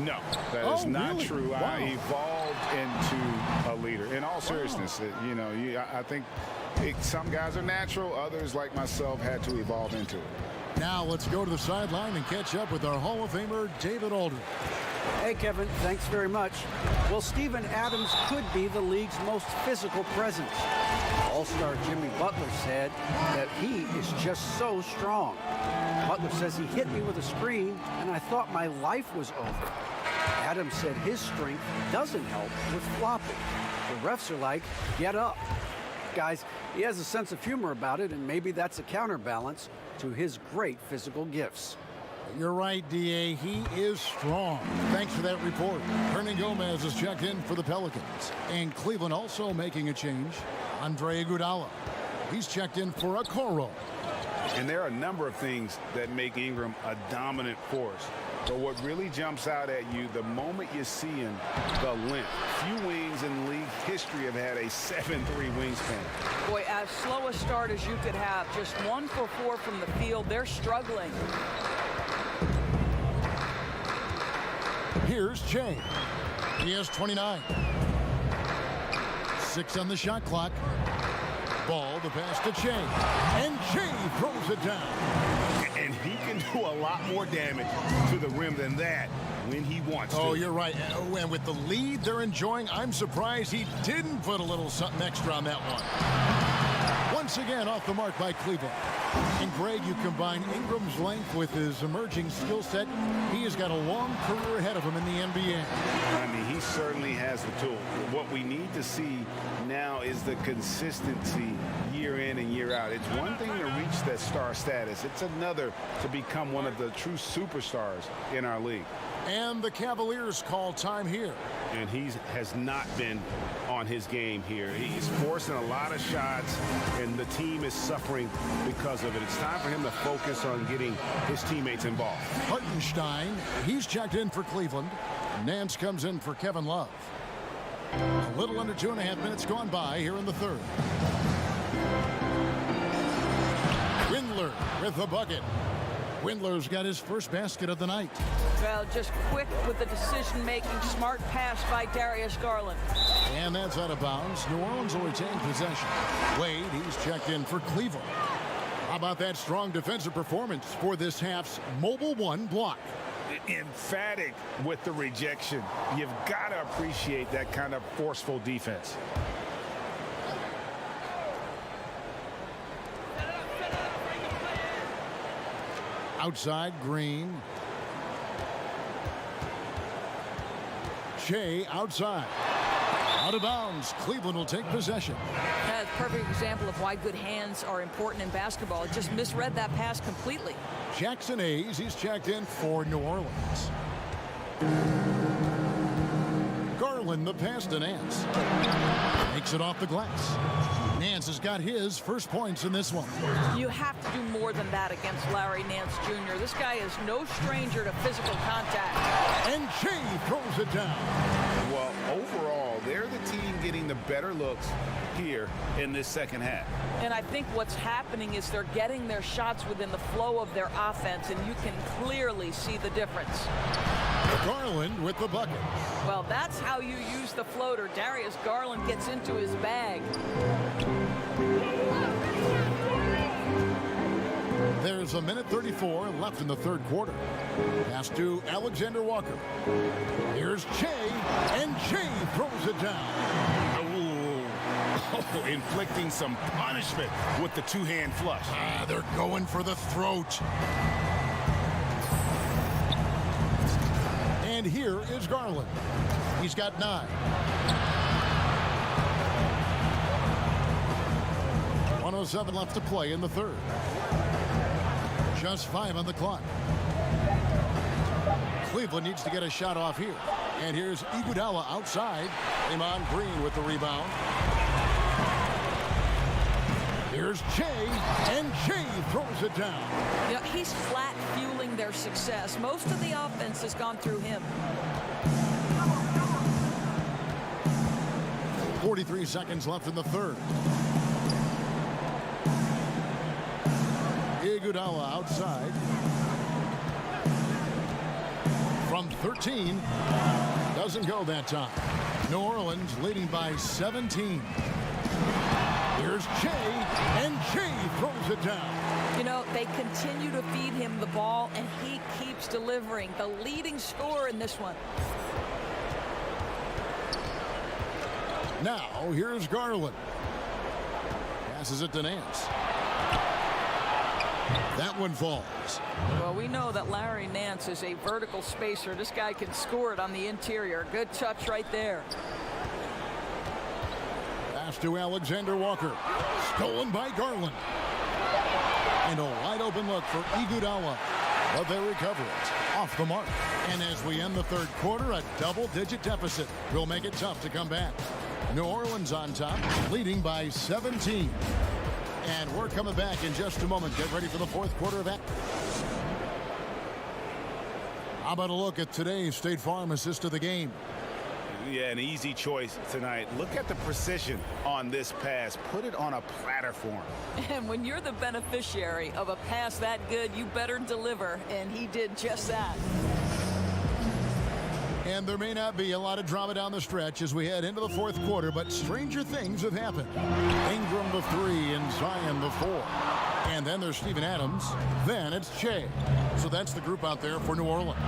No, that is not really? true. Wow. I evolved into a leader. In all seriousness, I think some guys are natural. Others, like myself, had to evolve into it. Now let's go to the sideline and catch up with our Hall of Famer, David Aldridge. Hey, Kevin, thanks very much. Well, Steven Adams could be the league's most physical presence. All-star Jimmy Butler said that he is just so strong. Butler says he hit me with a screen, and I thought my life was over. Adams said his strength doesn't help with flopping. The refs are like, get up. Guys, he has a sense of humor about it, and maybe that's a counterbalance to his great physical gifts. You're right, D.A. He is strong. Thanks for that report. Hernan Gomez has checked in for the Pelicans. And Cleveland also making a change. Andre Iguodala. He's checked in for Okoro. And there are a number of things that make Ingram a dominant force. But what really jumps out at you the moment you see him, the length. Few wings in league history have had a 7'3" wingspan. Boy, as slow a start as you could have, just 1 for 4 from the field. They're struggling. Here's Shea. He has 29. 6 on the shot clock. Ball, the pass to Shea. And Shea throws it down. And he can do a lot more damage to the rim than that when he wants to. Oh, you're right. And with the lead they're enjoying, I'm surprised he didn't put a little something extra on that one. Once again, off the mark by Cleveland. And Greg, you combine Ingram's length with his emerging skill set. He has got a long career ahead of him in the NBA. I mean, he certainly has the tool. What we need to see now is the consistency year in and year out. It's one thing to reach that star status. It's another to become one of the true superstars in our league. And the Cavaliers call time here. And he has not been on on his game here. He's forcing a lot of shots, and the team is suffering because of it. It's time for him to focus on getting his teammates involved. Hartenstein, he's checked in for Cleveland. Nance comes in for Kevin Love. A little under 2.5 minutes gone by here in the third. Windler with the bucket. Windler's got his first basket of the night. Well, just quick with the decision-making, smart pass by Darius Garland. And that's out of bounds. New Orleans will retain possession. Wade, he's checked in for Cleveland. How about that strong defensive performance for this half's Mobile One block? Emphatic with the rejection. You've got to appreciate that kind of forceful defense. Outside, Green. Shea outside. Out of bounds. Cleveland will take possession. That's a perfect example of why good hands are important in basketball. It just misread that pass completely. Jackson Hayes, he's checked in for New Orleans. Garland, the pass to Nance. Makes it off the glass. Nance has got his first points in this one. You have to do more than that against Larry Nance Jr. This guy is no stranger to physical contact. And Shea throws it down. Well, overall, they're the team getting the better looks here in this second half. And I think what's happening is they're getting their shots within the flow of their offense, and you can clearly see the difference. Garland with the bucket. Well, that's how you use the floater. Darius Garland gets into his bag. There's a minute 34 left in the third quarter. Pass to Alexander Walker. Here's Shea, and Shea throws it down. Oh, inflicting some punishment with the two-hand flush. They're going for the throat. And here is Garland. He's got 9. 1:07 left to play in the third. Just 5 on the clock. Cleveland needs to get a shot off here. And here's Iguodala outside. Draymond Green with the rebound. Here's Shea, and Shea throws it down. You know, he's flat fueling their success. Most of the offense has gone through him. 43 seconds left in the third. Iguodala outside. From 13. Doesn't go that time. New Orleans leading by 17. Here's Shea, and Shea throws it down. You know, they continue to feed him the ball, and he keeps delivering. The leading scorer in this one. Now, here's Garland. Passes it to Nance. That one falls. Well, we know that Larry Nance is a vertical spacer. This guy can score it on the interior. Good touch right there. Pass to Alexander Walker. Stolen by Garland. And a wide open look for Iguodala. But they recover it. Off the mark. And as we end the third quarter, a double-digit deficit will make it tough to come back. New Orleans on top, leading by 17. And we're coming back in just a moment. Get ready for the fourth quarter of action. How about a look at today's State Farm assist of the game? Yeah, an easy choice tonight. Look at the precision on this pass. Put it on a platter for him. And when you're the beneficiary of a pass that good, you better deliver. And he did just that. And there may not be a lot of drama down the stretch as we head into the fourth quarter, but stranger things have happened. Ingram the 3 and Zion the 4. And then there's Steven Adams. Then it's Shea. So that's the group out there for New Orleans.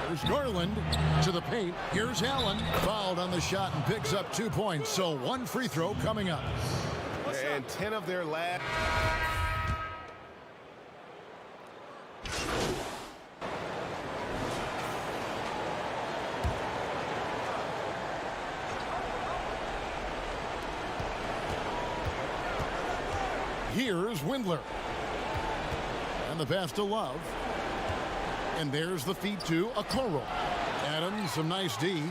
There's Garland to the paint. Here's Allen. Fouled on the shot and picks up 2 points. So one free throw coming up. And 10 of their last. Here's Windler. And the pass to Love. And there's the feed to Okoro. Adams, some nice D.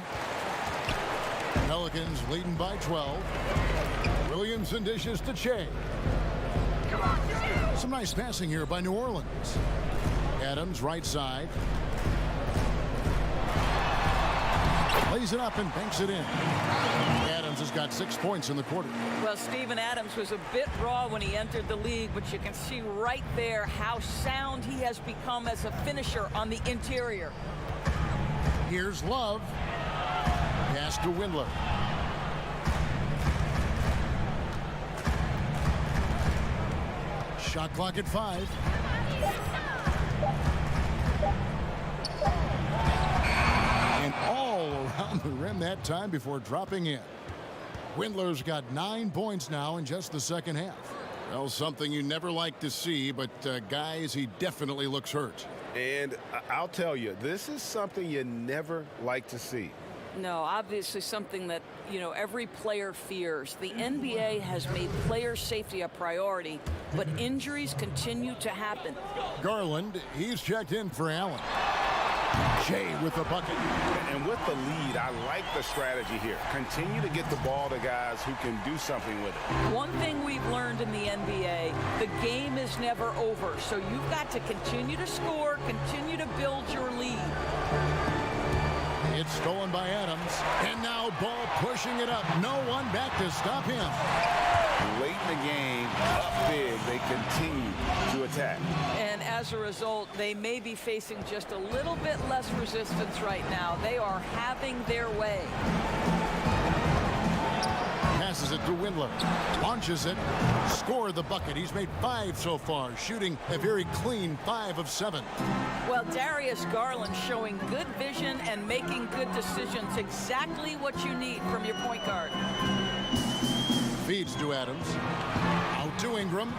Pelicans leading by 12. Williamson dishes to Che. Some nice passing here by New Orleans. Adams right side. Lays it up and banks it in. Adams has got 6 points in the quarter. Well, Steven Adams was a bit raw when he entered the league, but you can see right there how sound he has become as a finisher on the interior. Here's Love. Pass to Windler. Shot clock at 5. And all around the rim that time before dropping in. Windler's got 9 points now in just the second half. Well, something you never like to see, but guys, he definitely looks hurt. And I'll tell you, this is something you never like to see. No, obviously something that, every player fears. The NBA has made player safety a priority, but injuries continue to happen. Garland, he's checked in for Allen. Shea with the bucket. And with the lead, I like the strategy here. Continue to get the ball to guys who can do something with it. One thing we've learned in the NBA, the game is never over. So you've got to continue to score, continue to build your lead. It's stolen by Adams. And now Ball pushing it up. No one back to stop him. Late in the game, up big, they continue to attack. And as a result, they may be facing just a little bit less resistance right now. They are having their way. Passes it to Windler. Launches it. Scored the bucket. He's made 5 so far, shooting a very clean 5 of 7. Well, Darius Garland showing good vision and making good decisions. Exactly what you need from your point guard. Feeds to Adams. Out to Ingram.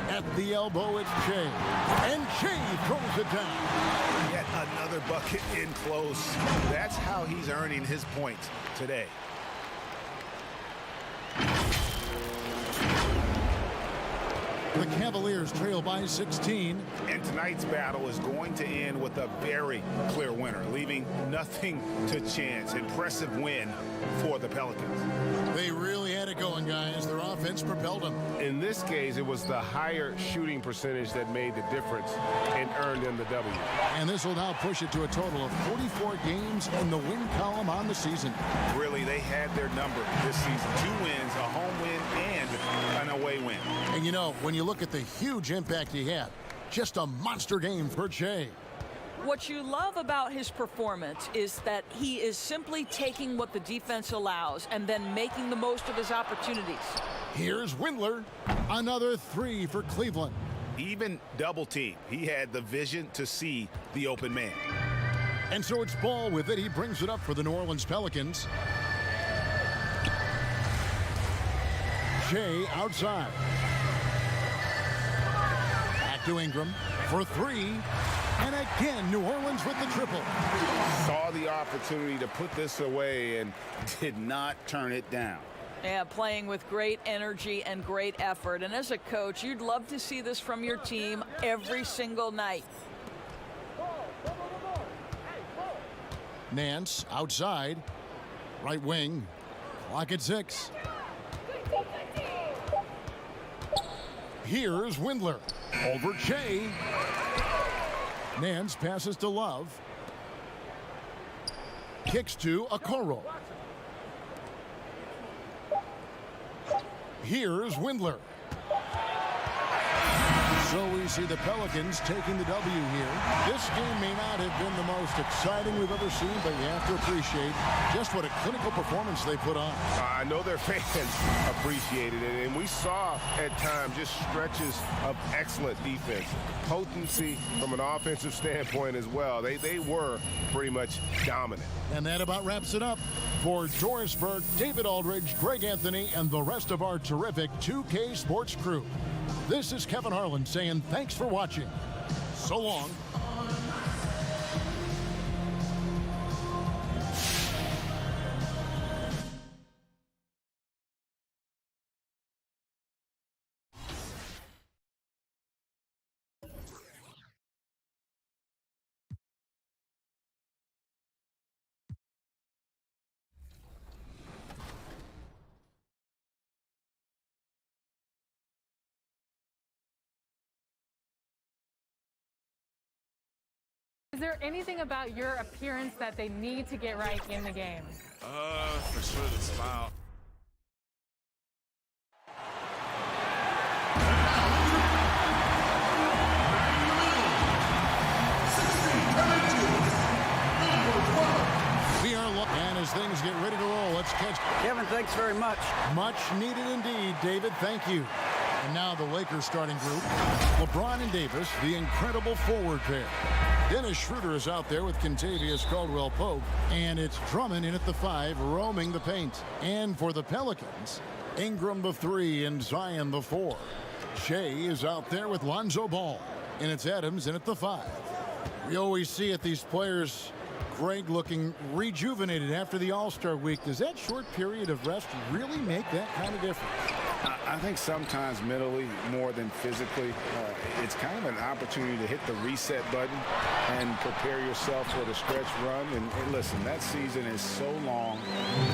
At the elbow, it's Shea. And Shea throws it down. Yet another bucket in close. That's how he's earning his points today. The Cavaliers trail by 16. And tonight's battle is going to end with a very clear winner, leaving nothing to chance. Impressive win for the Pelicans. They really had it going, guys. Their offense propelled them. In this case, it was the higher shooting percentage that made the difference and earned them the W. And this will now push it to a total of 44 games in the win column on the season. Really, they had their number this season. 2 wins, a home win, and an away win. And when you look at the huge impact he had, just a monster game for Shea. What you love about his performance is that he is simply taking what the defense allows and then making the most of his opportunities. Here's Windler. Another 3 for Cleveland. Even double team. He had the vision to see the open man. And so it's Ball with it. He brings it up for the New Orleans Pelicans. Shea outside. Back to Ingram for 3. And again, New Orleans with the triple. Saw the opportunity to put this away and did not turn it down. Yeah, playing with great energy and great effort. And as a coach, you'd love to see this from your team every single night. Nance outside. Right wing. Clock at 6. Here's Windler. Over Shea. Nance passes to Love. Kicks to Okoro. Here's Windler. So we see the Pelicans taking the W here. This game may not have been the most exciting we've ever seen, but you have to appreciate just what a clinical performance they put on. I know their fans appreciated it, and we saw at times just stretches of excellent defense. Potency from an offensive standpoint as well. They were pretty much dominant. And that about wraps it up. For Doris Burke, David Aldridge, Greg Anthony, and the rest of our terrific 2K Sports crew, this is Kevin Harlan saying thanks for watching. So long. Is there anything about your appearance that they need to get right in the game? For sure the smile. We are and as things get ready to roll, let's catch. Kevin, thanks very much. Much needed indeed, David. Thank you. And now the Lakers starting group. LeBron and Davis, the incredible forward pair. Dennis Schroeder is out there with Kentavious Caldwell-Pope. And it's Drummond in at the 5, roaming the paint. And for the Pelicans, Ingram the 3 and Zion the 4. Shea is out there with Lonzo Ball. And it's Adams in at the 5. We always see it, these players, Greg, looking rejuvenated after the All-Star week. Does that short period of rest really make that kind of difference? I think sometimes mentally more than physically. It's kind of an opportunity to hit the reset button and prepare yourself for the stretch run. And listen, that season is so long,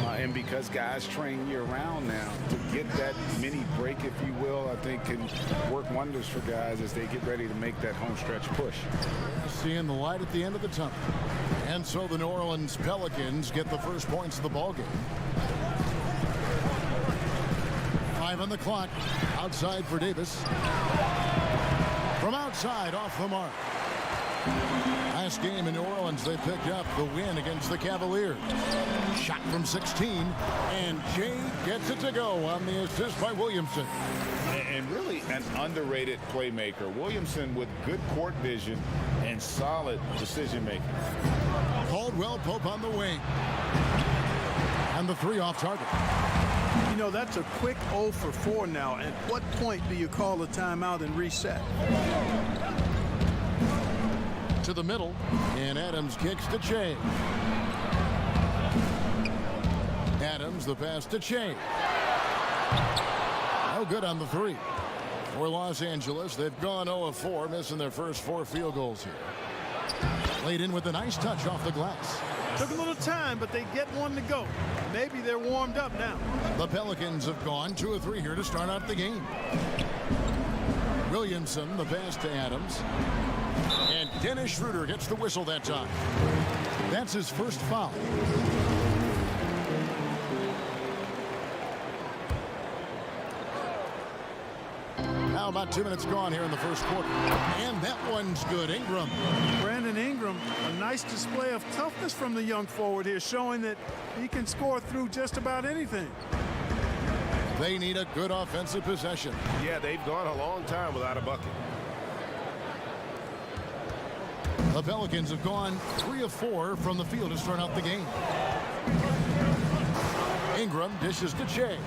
and because guys train year-round now, to get that mini break, if you will, I think can work wonders for guys as they get ready to make that home stretch push. Seeing the light at the end of the tunnel. And so the New Orleans Pelicans get the first points of the ballgame. 5 on the clock. Outside for Davis. From outside, off the mark. Last game in New Orleans, they picked up the win against the Cavaliers. Shot from 16, and Jay gets it to go on the assist by Williamson. And really an underrated playmaker. Williamson with good court vision and solid decision making. Caldwell-Pope on the wing. And the 3 off target. You know, that's a quick 0 for 4 now. At what point do you call a timeout and reset? To the middle, and Adams kicks to Shea. Adams, the pass to Shea. No good on the 3. For Los Angeles, they've gone 0 of 4, missing their first 4 field goals here. Laid in with a nice touch off the glass. Took a little time, but they get one to go. Maybe they're warmed up now. The Pelicans have gone 2 of 3 here to start out the game. Williamson, the pass to Adams. And Dennis Schroeder gets the whistle that time. That's his first foul. Now about 2 minutes gone here in the first quarter. And that one's good. Ingram. Brandon Ingram, a nice display of toughness from the young forward here, showing that he can score through just about anything. They need a good offensive possession. Yeah, they've gone a long time without a bucket. The Pelicans have gone 3 of 4 from the field to start out the game. Ingram dishes to Shea.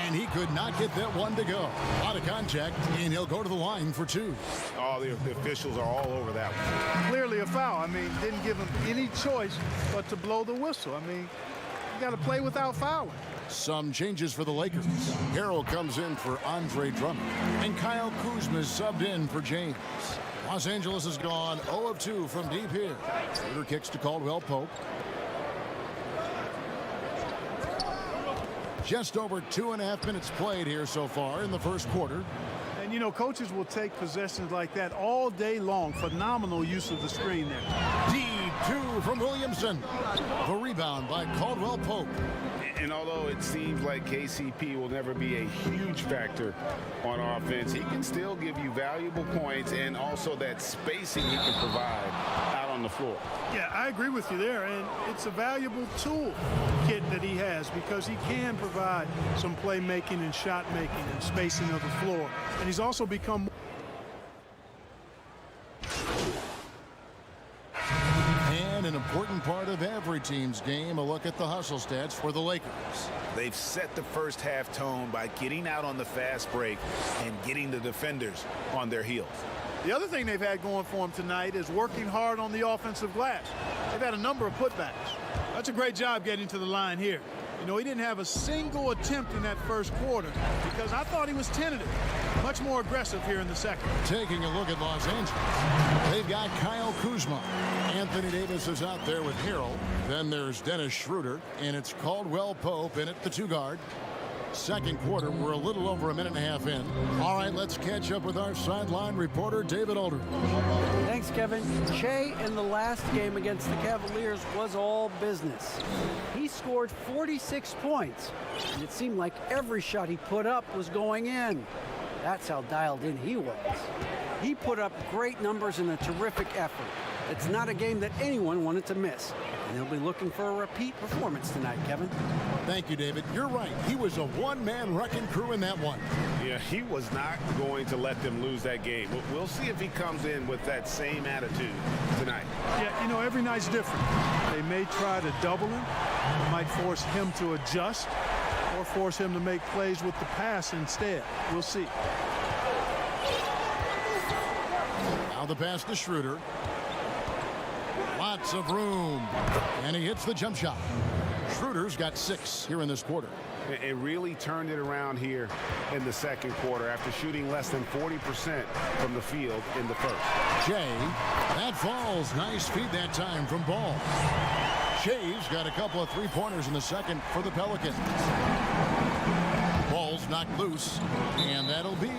And he could not get that one to go. A lot of contact, and he'll go to the line for 2. Oh, the officials are all over that one. Clearly a foul. I mean, didn't give him any choice but to blow the whistle. I mean, you got to play without fouling. Some changes for the Lakers. Harrell comes in for Andre Drummond. And Kyle Kuzma is subbed in for James. Los Angeles has gone 0 of 2 from deep here. Schroeder kicks to Caldwell-Pope. Just over 2.5 minutes played here so far in the first quarter. And, you know, coaches will take possessions like that all day long. Phenomenal use of the screen there. D2 from Williamson. The rebound by Caldwell-Pope. And although it seems like KCP will never be a huge factor on offense, he can still give you valuable points and also that spacing he can provide out on the floor. Yeah, I agree with you there. And it's a valuable tool kit that he has because he can provide some playmaking and shot making and spacing of the floor. And he's also become an important part of every team's game. A look at the hustle stats for the Lakers. They've set the first half tone by getting out on the fast break and getting the defenders on their heels. The other thing they've had going for them tonight is working hard on the offensive glass. They've had a number of putbacks. That's a great job getting to the line here. You know, he didn't have a single attempt in that first quarter because I thought he was tentative. Much more aggressive here in the second. Taking a look at Los Angeles. They've got Kyle Kuzma. Anthony Davis is out there with Harrell. Then there's Dennis Schroeder. And it's Caldwell-Pope in at the 2 guard. Second quarter, we're a little over a minute and a half in. All right, let's catch up with our sideline reporter, David Aldridge. Thanks, Kevin. Shea in the last game against the Cavaliers was all business. He scored 46 points, and it seemed like every shot he put up was going in. That's how dialed in he was. He put up great numbers in a terrific effort. It's not a game that anyone wanted to miss. And they'll be looking for a repeat performance tonight, Kevin. Thank you, David. You're right. He was a one-man wrecking crew in that one. Yeah, he was not going to let them lose that game. We'll see if he comes in with that same attitude tonight. Yeah, you know, every night's different. They may try to double him, might force him to adjust, or force him to make plays with the pass instead. We'll see. Now the pass to Schroeder. Lots of room. And he hits the jump shot. Schroeder's got 6 here in this quarter. It really turned it around here in the second quarter after shooting less than 40% from the field in the first. Shea, that falls. Nice feed that time from Ball. Shea's got a couple of three-pointers in the second for the Pelicans. Ball's knocked loose, and that'll be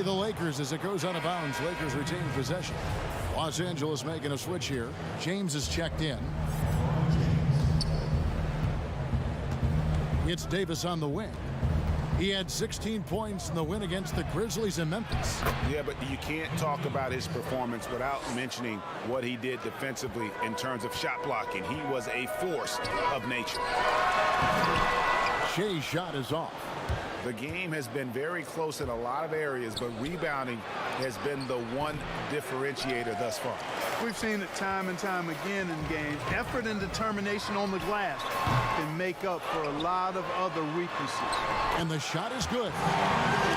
the Lakers as it goes out of bounds. Lakers retain possession. Los Angeles making a switch here. James is checked in. It's Davis on the wing. He had 16 points in the win against the Grizzlies in Memphis. Yeah, but you can't talk about his performance without mentioning what he did defensively in terms of shot blocking. He was a force of nature. Shea's shot is off. The game has been very close in a lot of areas, but rebounding has been the one differentiator thus far. We've seen it time and time again in games. Effort and determination on the glass can make up for a lot of other weaknesses. And the shot is good.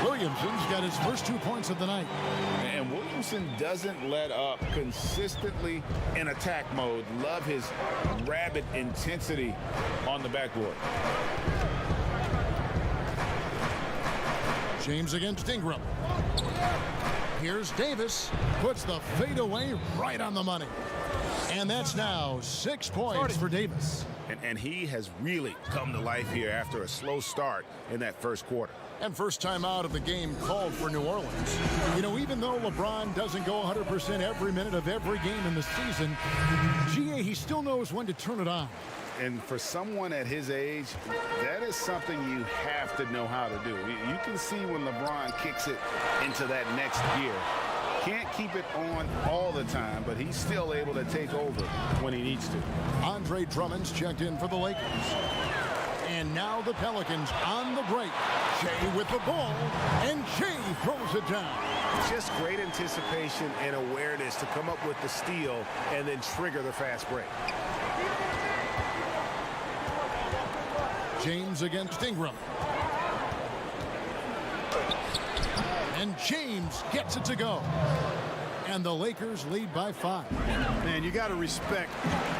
Williamson's got his first 2 points of the night. And Williamson doesn't let up consistently in attack mode. Love his rabid intensity on the backboard. James against Ingram. Here's Davis. Puts the fadeaway right on the money. And that's now 6 points for Davis. And he has really come to life here after a slow start in that first quarter. And first time out of the game called for New Orleans. You know, even though LeBron doesn't go 100% every minute of every game in the season, GA, he still knows when to turn it on. And for someone at his age, that is something you have to know how to do. You can see when LeBron kicks it into that next gear. Can't keep it on all the time, but he's still able to take over when he needs to. Andre Drummond's checked in for the Lakers. And now the Pelicans on the break. Shea with the ball, and Shea throws it down. Just great anticipation and awareness to come up with the steal and then trigger the fast break. James against Ingram. And James gets it to go. And the Lakers lead by 5. Man, you got to respect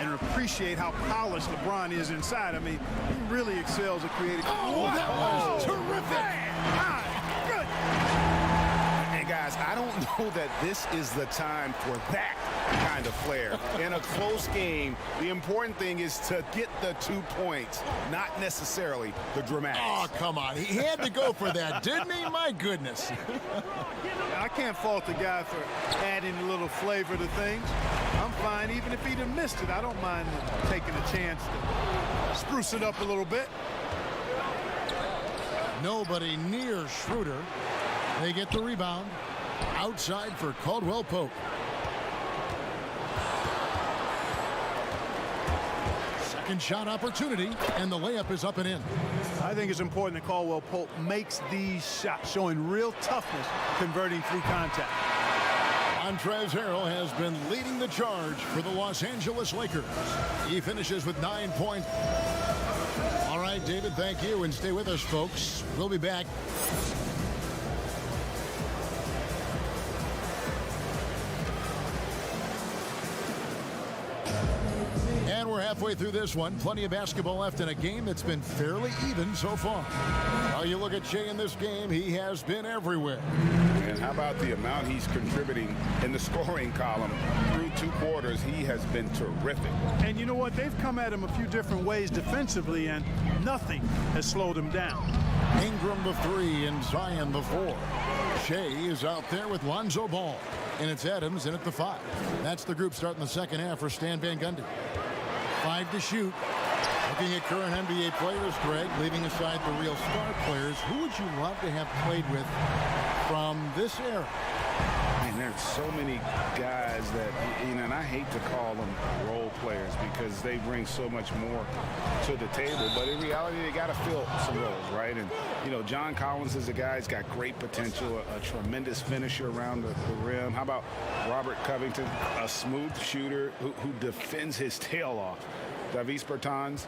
and appreciate how polished LeBron is inside. I mean, he really excels at creating. Oh, that was terrific. My goodness. And guys, I don't know that this is the time for that kind of flair. In a close game, the important thing is to get the 2 points, not necessarily the dramatics. Oh, come on. He had to go for that, didn't he? My goodness. I can't fault the guy for adding a little flavor to things. I'm fine. Even if he'd have missed it, I don't mind taking a chance to spruce it up a little bit. Nobody near Schroeder. They get the rebound. Outside for Caldwell Pope. Second shot opportunity, and the layup is up and in. I think it's important that Caldwell Pope makes these shots, showing real toughness, converting through contact. Montrezl Harrell has been leading the charge for the Los Angeles Lakers. He finishes with 9 points. All right, David, thank you, and stay with us, folks. We'll be back. And we're halfway through this one. Plenty of basketball left in a game that's been fairly even so far. While you look at Shea in this game, he has been everywhere. And how about the amount he's contributing in the scoring column through 2 quarters? He has been terrific. And you know what? They've come at him a few different ways defensively, and nothing has slowed him down. Ingram the 3 and Zion the 4. Shea is out there with Lonzo Ball. And it's Adams in at the 5. That's the group starting the second half for Stan Van Gundy. 5 to shoot. Looking at current NBA players, Greg, leaving aside the real star players, who would you love to have played with from this era? And there's so many guys that, and I hate to call them role players because they bring so much more to the table. But in reality, they got to fill some roles, right? And, John Collins is a guy who's got great potential, a tremendous finisher around the rim. How about Robert Covington, a smooth shooter who defends his tail off? Davis Bertans,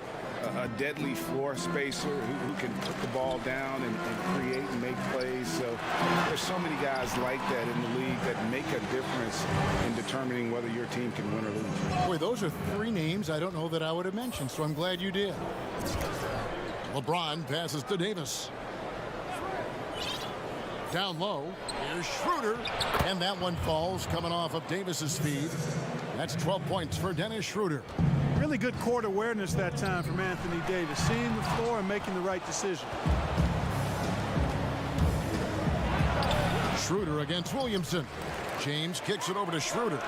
a deadly floor spacer who can put the ball down and create and make plays. So there's so many guys like that in the league that make a difference in determining whether your team can win or lose. Boy, those are 3 names I don't know that I would have mentioned, so I'm glad you did. LeBron passes to Davis. Down low, here's Schroeder, and that one falls coming off of Davis's speed. That's 12 points for Dennis Schroeder. Really good court awareness that time from Anthony Davis, seeing the floor and making the right decision. Schroeder against Williamson. James kicks it over to Schroeder.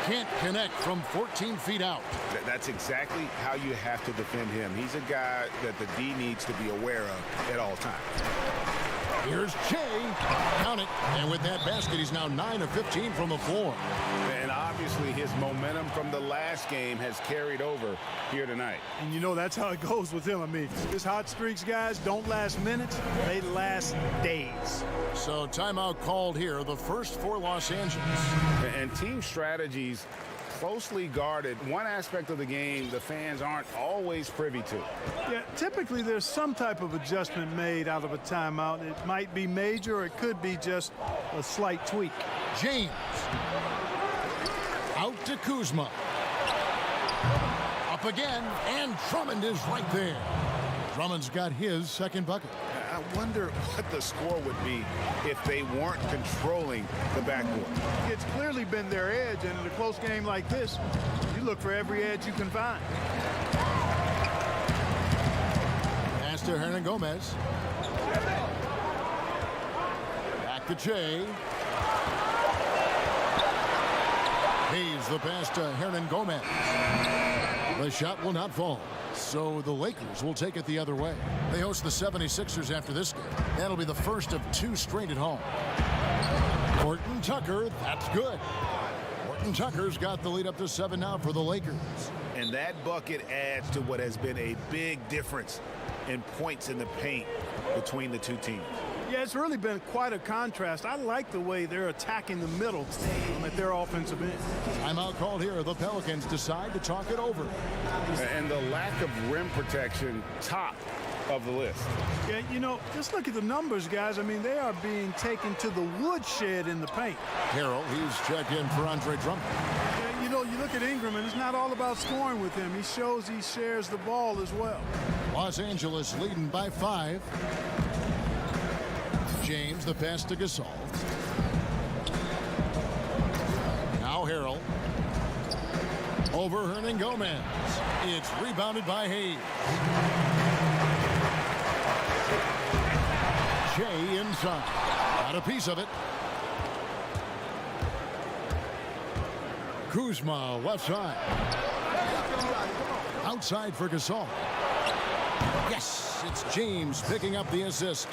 Can't connect from 14 feet out. That's exactly how you have to defend him. He's a guy that the D needs to be aware of at all times. Here's Shea. Count it. And with that basket, he's now 9 of 15 from the floor. And obviously his momentum from the last game has carried over here tonight. And that's how it goes with him. I mean, his hot streaks, guys, don't last minutes. They last days. So timeout called here, the first for Los Angeles. And team strategies closely guarded. One aspect of the game the fans aren't always privy to. Yeah, typically there's some type of adjustment made out of a timeout. It might be major or it could be just a slight tweak. James. Out to Kuzma. Up again, and Drummond is right there. Drummond's got his second bucket. I wonder what the score would be if they weren't controlling the backcourt. It's clearly been their edge, and in a close game like this, you look for every edge you can find. Pass to Hernangomez. Back to Shea. Hayes the pass to Hernangomez. The shot will not fall. So the Lakers will take it the other way. They host the 76ers after this game. That'll be the first of 2 straight at home. Horton Tucker, that's good. Horton Tucker's got the lead up to 7 now for the Lakers. And that bucket adds to what has been a big difference in points in the paint between the two teams. Yeah, it's really been quite a contrast. I like the way they're attacking the middle at their offensive end. Timeout called here. The Pelicans decide to talk it over. And the lack of rim protection, top of the list. Yeah, just look at the numbers, guys. I mean, they are being taken to the woodshed in the paint. Harrell, he's checked in for Andre Drummond. Yeah, you look at Ingram, and it's not all about scoring with him. He shows he shares the ball as well. Los Angeles leading by 5. James, the pass to Gasol. Now Harrell. Over Hernangomez. It's rebounded by Hayes. Shea inside. Got a piece of it. Kuzma left side. Outside for Gasol. Yes, it's James picking up the assist.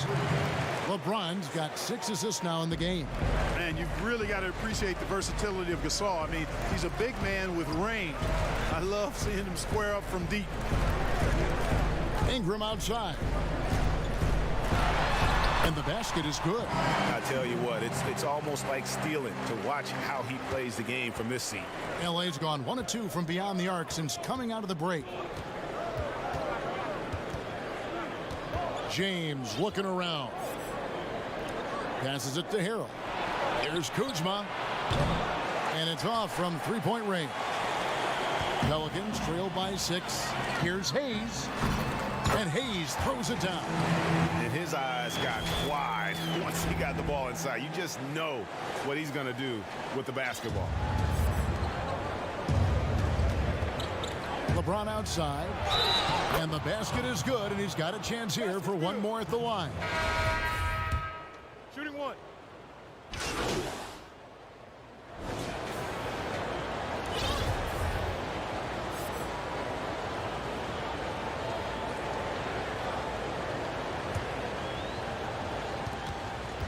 LeBron's got 6 assists now in the game. Man, you've really got to appreciate the versatility of Gasol. I mean, he's a big man with range. I love seeing him square up from deep. Ingram outside. And the basket is good. I tell you what, it's almost like stealing to watch how he plays the game from this seat. LA's gone 1 of 2 from beyond the arc since coming out of the break. James looking around. Passes it to Harrell. Here's Kuzma. And it's off from 3-point range. Pelicans trail by 6. Here's Hayes. And Hayes throws it down. And his eyes got wide once he got the ball inside. You just know what he's going to do with the basketball. LeBron outside. And the basket is good, and he's got a chance here for one more at the line. Shooting one.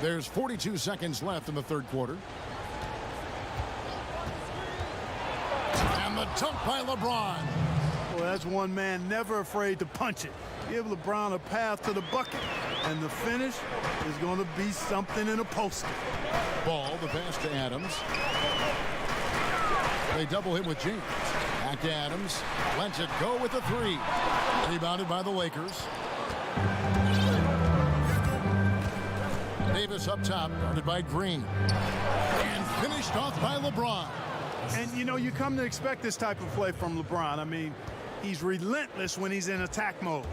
There's 42 seconds left in the third quarter. And the dunk by LeBron. Well, that's one man never afraid to punch it. Give LeBron a path to the bucket, and the finish is going to be something in a poster. Ball, the pass to Adams. They double him with James. Back to Adams. Lets it go with the three. Rebounded by the Lakers. Davis up top, guarded by Green. And finished off by LeBron. And, you know, you come to expect this type of play from LeBron. I mean, he's relentless when he's in attack mode.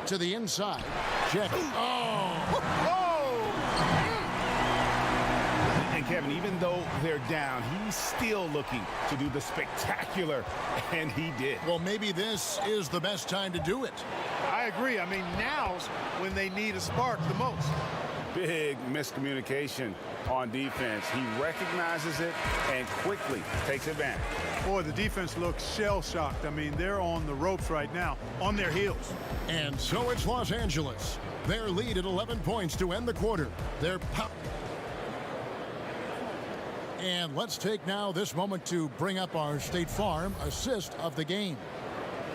To the inside. Check. Oh! And Kevin, even though they're down, he's still looking to do the spectacular, and he did. Well, maybe this is the best time to do it. I agree. I mean, now's when they need a spark the most. Big miscommunication on defense. He recognizes it and quickly takes advantage. Boy, the defense looks shell-shocked. I mean, they're on the ropes right now, on their heels. And so it's Los Angeles. Their lead at 11 points to end the quarter. They're And let's take now this moment to bring up our State Farm assist of the game.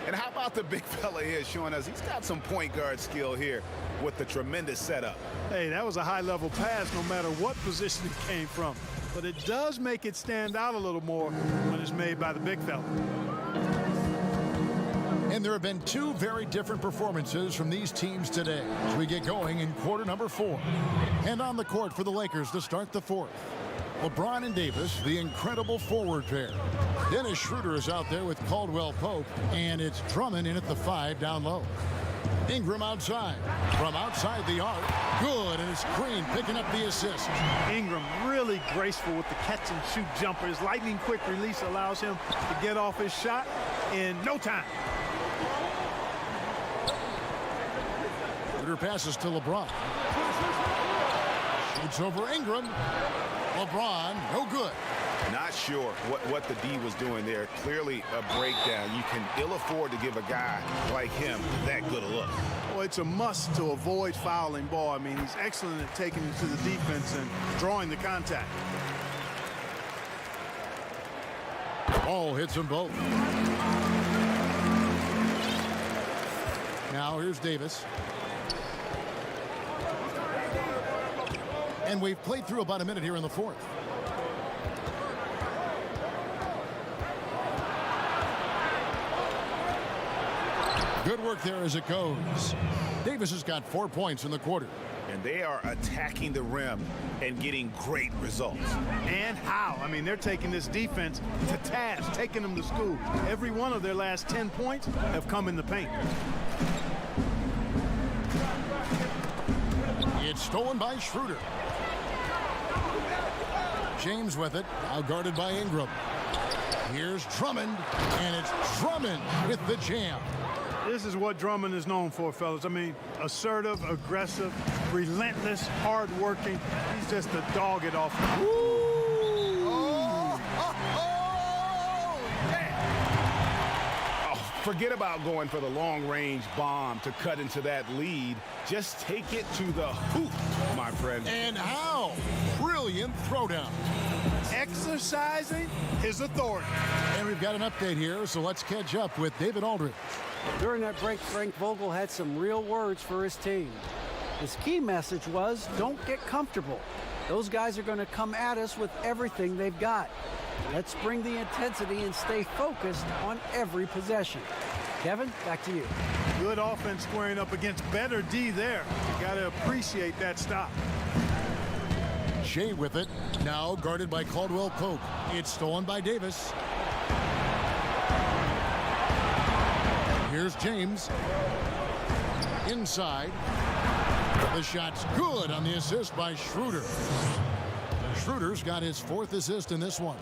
And how about the big fella here showing us he's got some point guard skill here with the tremendous setup. Hey, that was a high-level pass no matter what position it came from. But it does make it stand out a little more when it's made by the big fella. And there have been two very different performances from these teams today as we get going in quarter number 4. And on the court for the Lakers to start the fourth. LeBron and Davis, the incredible forward pair. Dennis Schroeder is out there with Caldwell Pope, and it's Drummond in at the 5 down low. Ingram outside. From outside the arc. Good, and it's Green picking up the assist. Ingram really graceful with the catch-and-shoot jumper. His lightning-quick release allows him to get off his shot in no time. Schroeder passes to LeBron. Shoots over Ingram. LeBron, no good. Not sure what the D was doing there. Clearly a breakdown. You can ill afford to give a guy like him that good a look. Well, it's a must to avoid fouling ball. I mean, he's excellent at taking it to the defense and drawing the contact. Ball hits them both. Now here's Davis. And we've played through about a minute here in the fourth. Good work there as it goes. Davis has got 4 points in the quarter. And they are attacking the rim and getting great results. And how? I mean, they're taking this defense to task, taking them to school. Every one of their last 10 points have come in the paint. It's stolen by Schroeder. James with it, now guarded by Ingram. Here's Drummond, and it's Drummond with the jam. This is what Drummond is known for, fellas. I mean, assertive, aggressive, relentless, hard-working. He's just a dog it off. Forget about going for the long-range bomb to cut into that lead. Just take it to the hoop, my friend. And how? Brilliant throwdown. Exercising his authority. And we've got an update here, so let's catch up with David Aldridge. During that break, Frank Vogel had some real words for his team. His key message was, don't get comfortable. Those guys are going to come at us with everything they've got. Let's bring the intensity and stay focused on every possession. Kevin, back to you. Good offense squaring up against better D there. You got to appreciate that stop. Shea with it, now guarded by Caldwell Pope. It's stolen by Davis. Here's James. Inside. The shot's good on the assist by Schroeder. Schroeder's got his 4th assist in this one.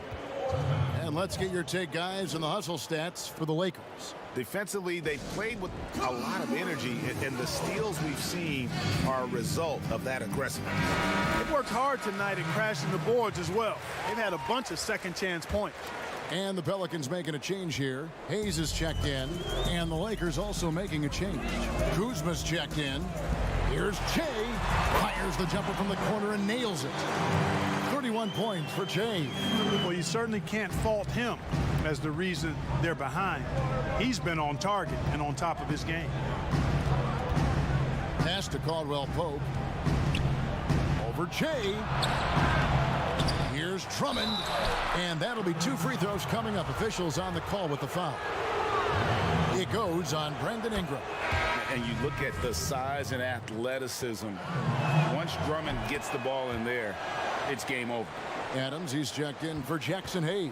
And let's get your take, guys, on the hustle stats for the Lakers. Defensively, they played with a lot of energy, and the steals we've seen are a result of that aggressiveness. They worked hard tonight at crashing the boards as well. They've had a bunch of second chance points. And the Pelicans making a change here. Hayes is checked in, and the Lakers also making a change. Kuzma's checked in. Here's Che. Fires the jumper from the corner and nails it. 31 points for Che. Well, you certainly can't fault him as the reason they're behind. He's been on target and on top of his game. Pass to Caldwell Pope. Over Che. Here's Drummond. And that'll be 2 free throws coming up. Officials on the call with the foul. It goes on Brandon Ingram. And you look at the size and athleticism. Once Drummond gets the ball in there, it's game over. Adams, he's checked in for Jackson Hayes.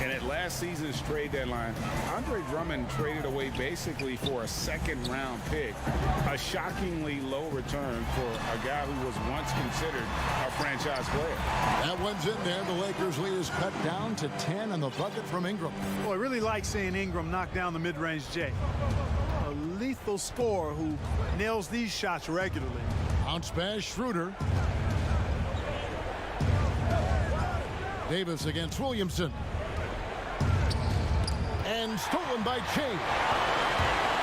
And at last season's trade deadline, Andre Drummond traded away basically for a second-round pick. A shockingly low return for a guy who was once considered a franchise player. That one's in there. The Lakers' lead is cut down to 10 on the bucket from Ingram. Well, I really like seeing Ingram knock down the mid-range J. A lethal scorer who nails these shots regularly. Bounce pass, Schroeder. Davis against Williamson. And stolen by Che.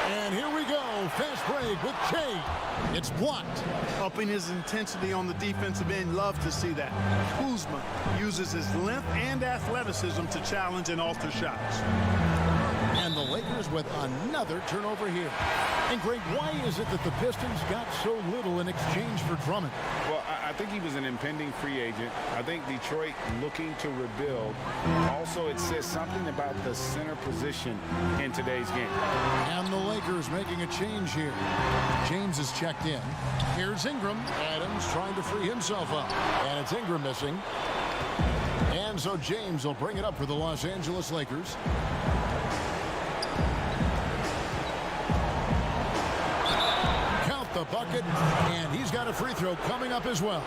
And here we go. Fast break with Che. It's blocked. Upping his intensity on the defensive end. Love to see that. Kuzma uses his length and athleticism to challenge and alter shots. And the Lakers with another turnover here. And Greg, why is it that the Pistons got so little in exchange for Drummond? Well, I think he was an impending free agent. I think Detroit looking to rebuild. Also, it says something about the center position in today's game. And the Lakers making a change here. James is checked in. Here's Ingram. Adams trying to free himself up. And it's Ingram missing. And so James will bring it up for the Los Angeles Lakers. The bucket, and he's got a free throw coming up as well.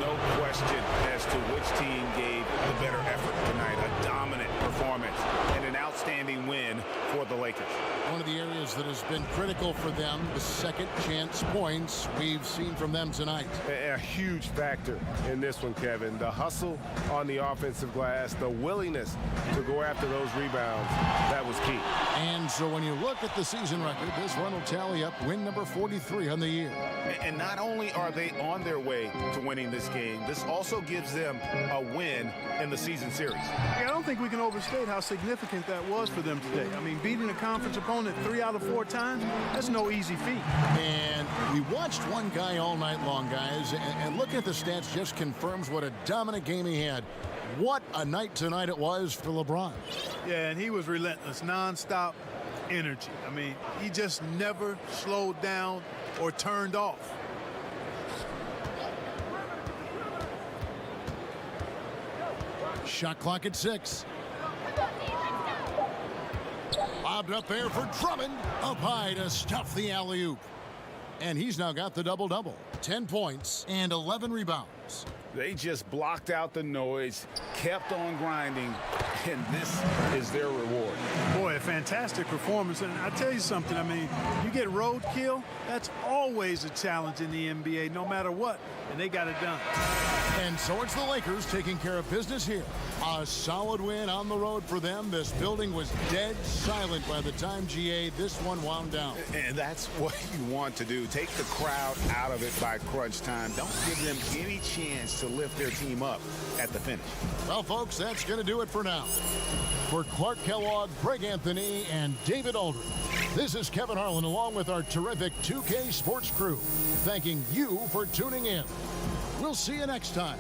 No question as to which team gave the better effort tonight. A dominant performance and an outstanding win for the Lakers. One of the areas that has been critical for them, the second chance points we've seen from them tonight. A huge factor in this one, Kevin. The hustle on the offensive glass, the willingness to go after those rebounds, that was key. And so when you look at the season record, this one will tally up win number 43 on the year. And not only are they on their way to winning this game, this also gives them a win in the season series. Yeah, I don't think we can overstate how significant that was for them today. I mean, beating a conference opponent 3 out of 4 times, that's no easy feat. And we watched one guy all night long, guys, and looking at the stats just confirms what a dominant game he had. What a night tonight it was for LeBron. Yeah, and he was relentless, nonstop energy. I mean, he just never slowed down or turned off. Shot clock at 6. Lobbed up there for Drummond. Up high to stuff the alley-oop. And he's now got the double-double. 10 points and 11 rebounds. They just blocked out the noise, kept on grinding, and this is their reward. Boy, a fantastic performance. And I tell you something, I mean, you get roadkill, that's always a challenge in the NBA, no matter what, and they got it done. And so it's the Lakers taking care of business here. A solid win on the road for them. This building was dead silent by the time, GA, this one wound down. And that's what you want to do. Take the crowd out of it by crunch time. Don't give them any chance to lift their team up at the finish. Well, folks, that's going to do it for now. For Clark Kellogg, Greg Anthony, and David Aldridge, this is Kevin Harlan along with our terrific 2K Sports crew, thanking you for tuning in. We'll see you next time.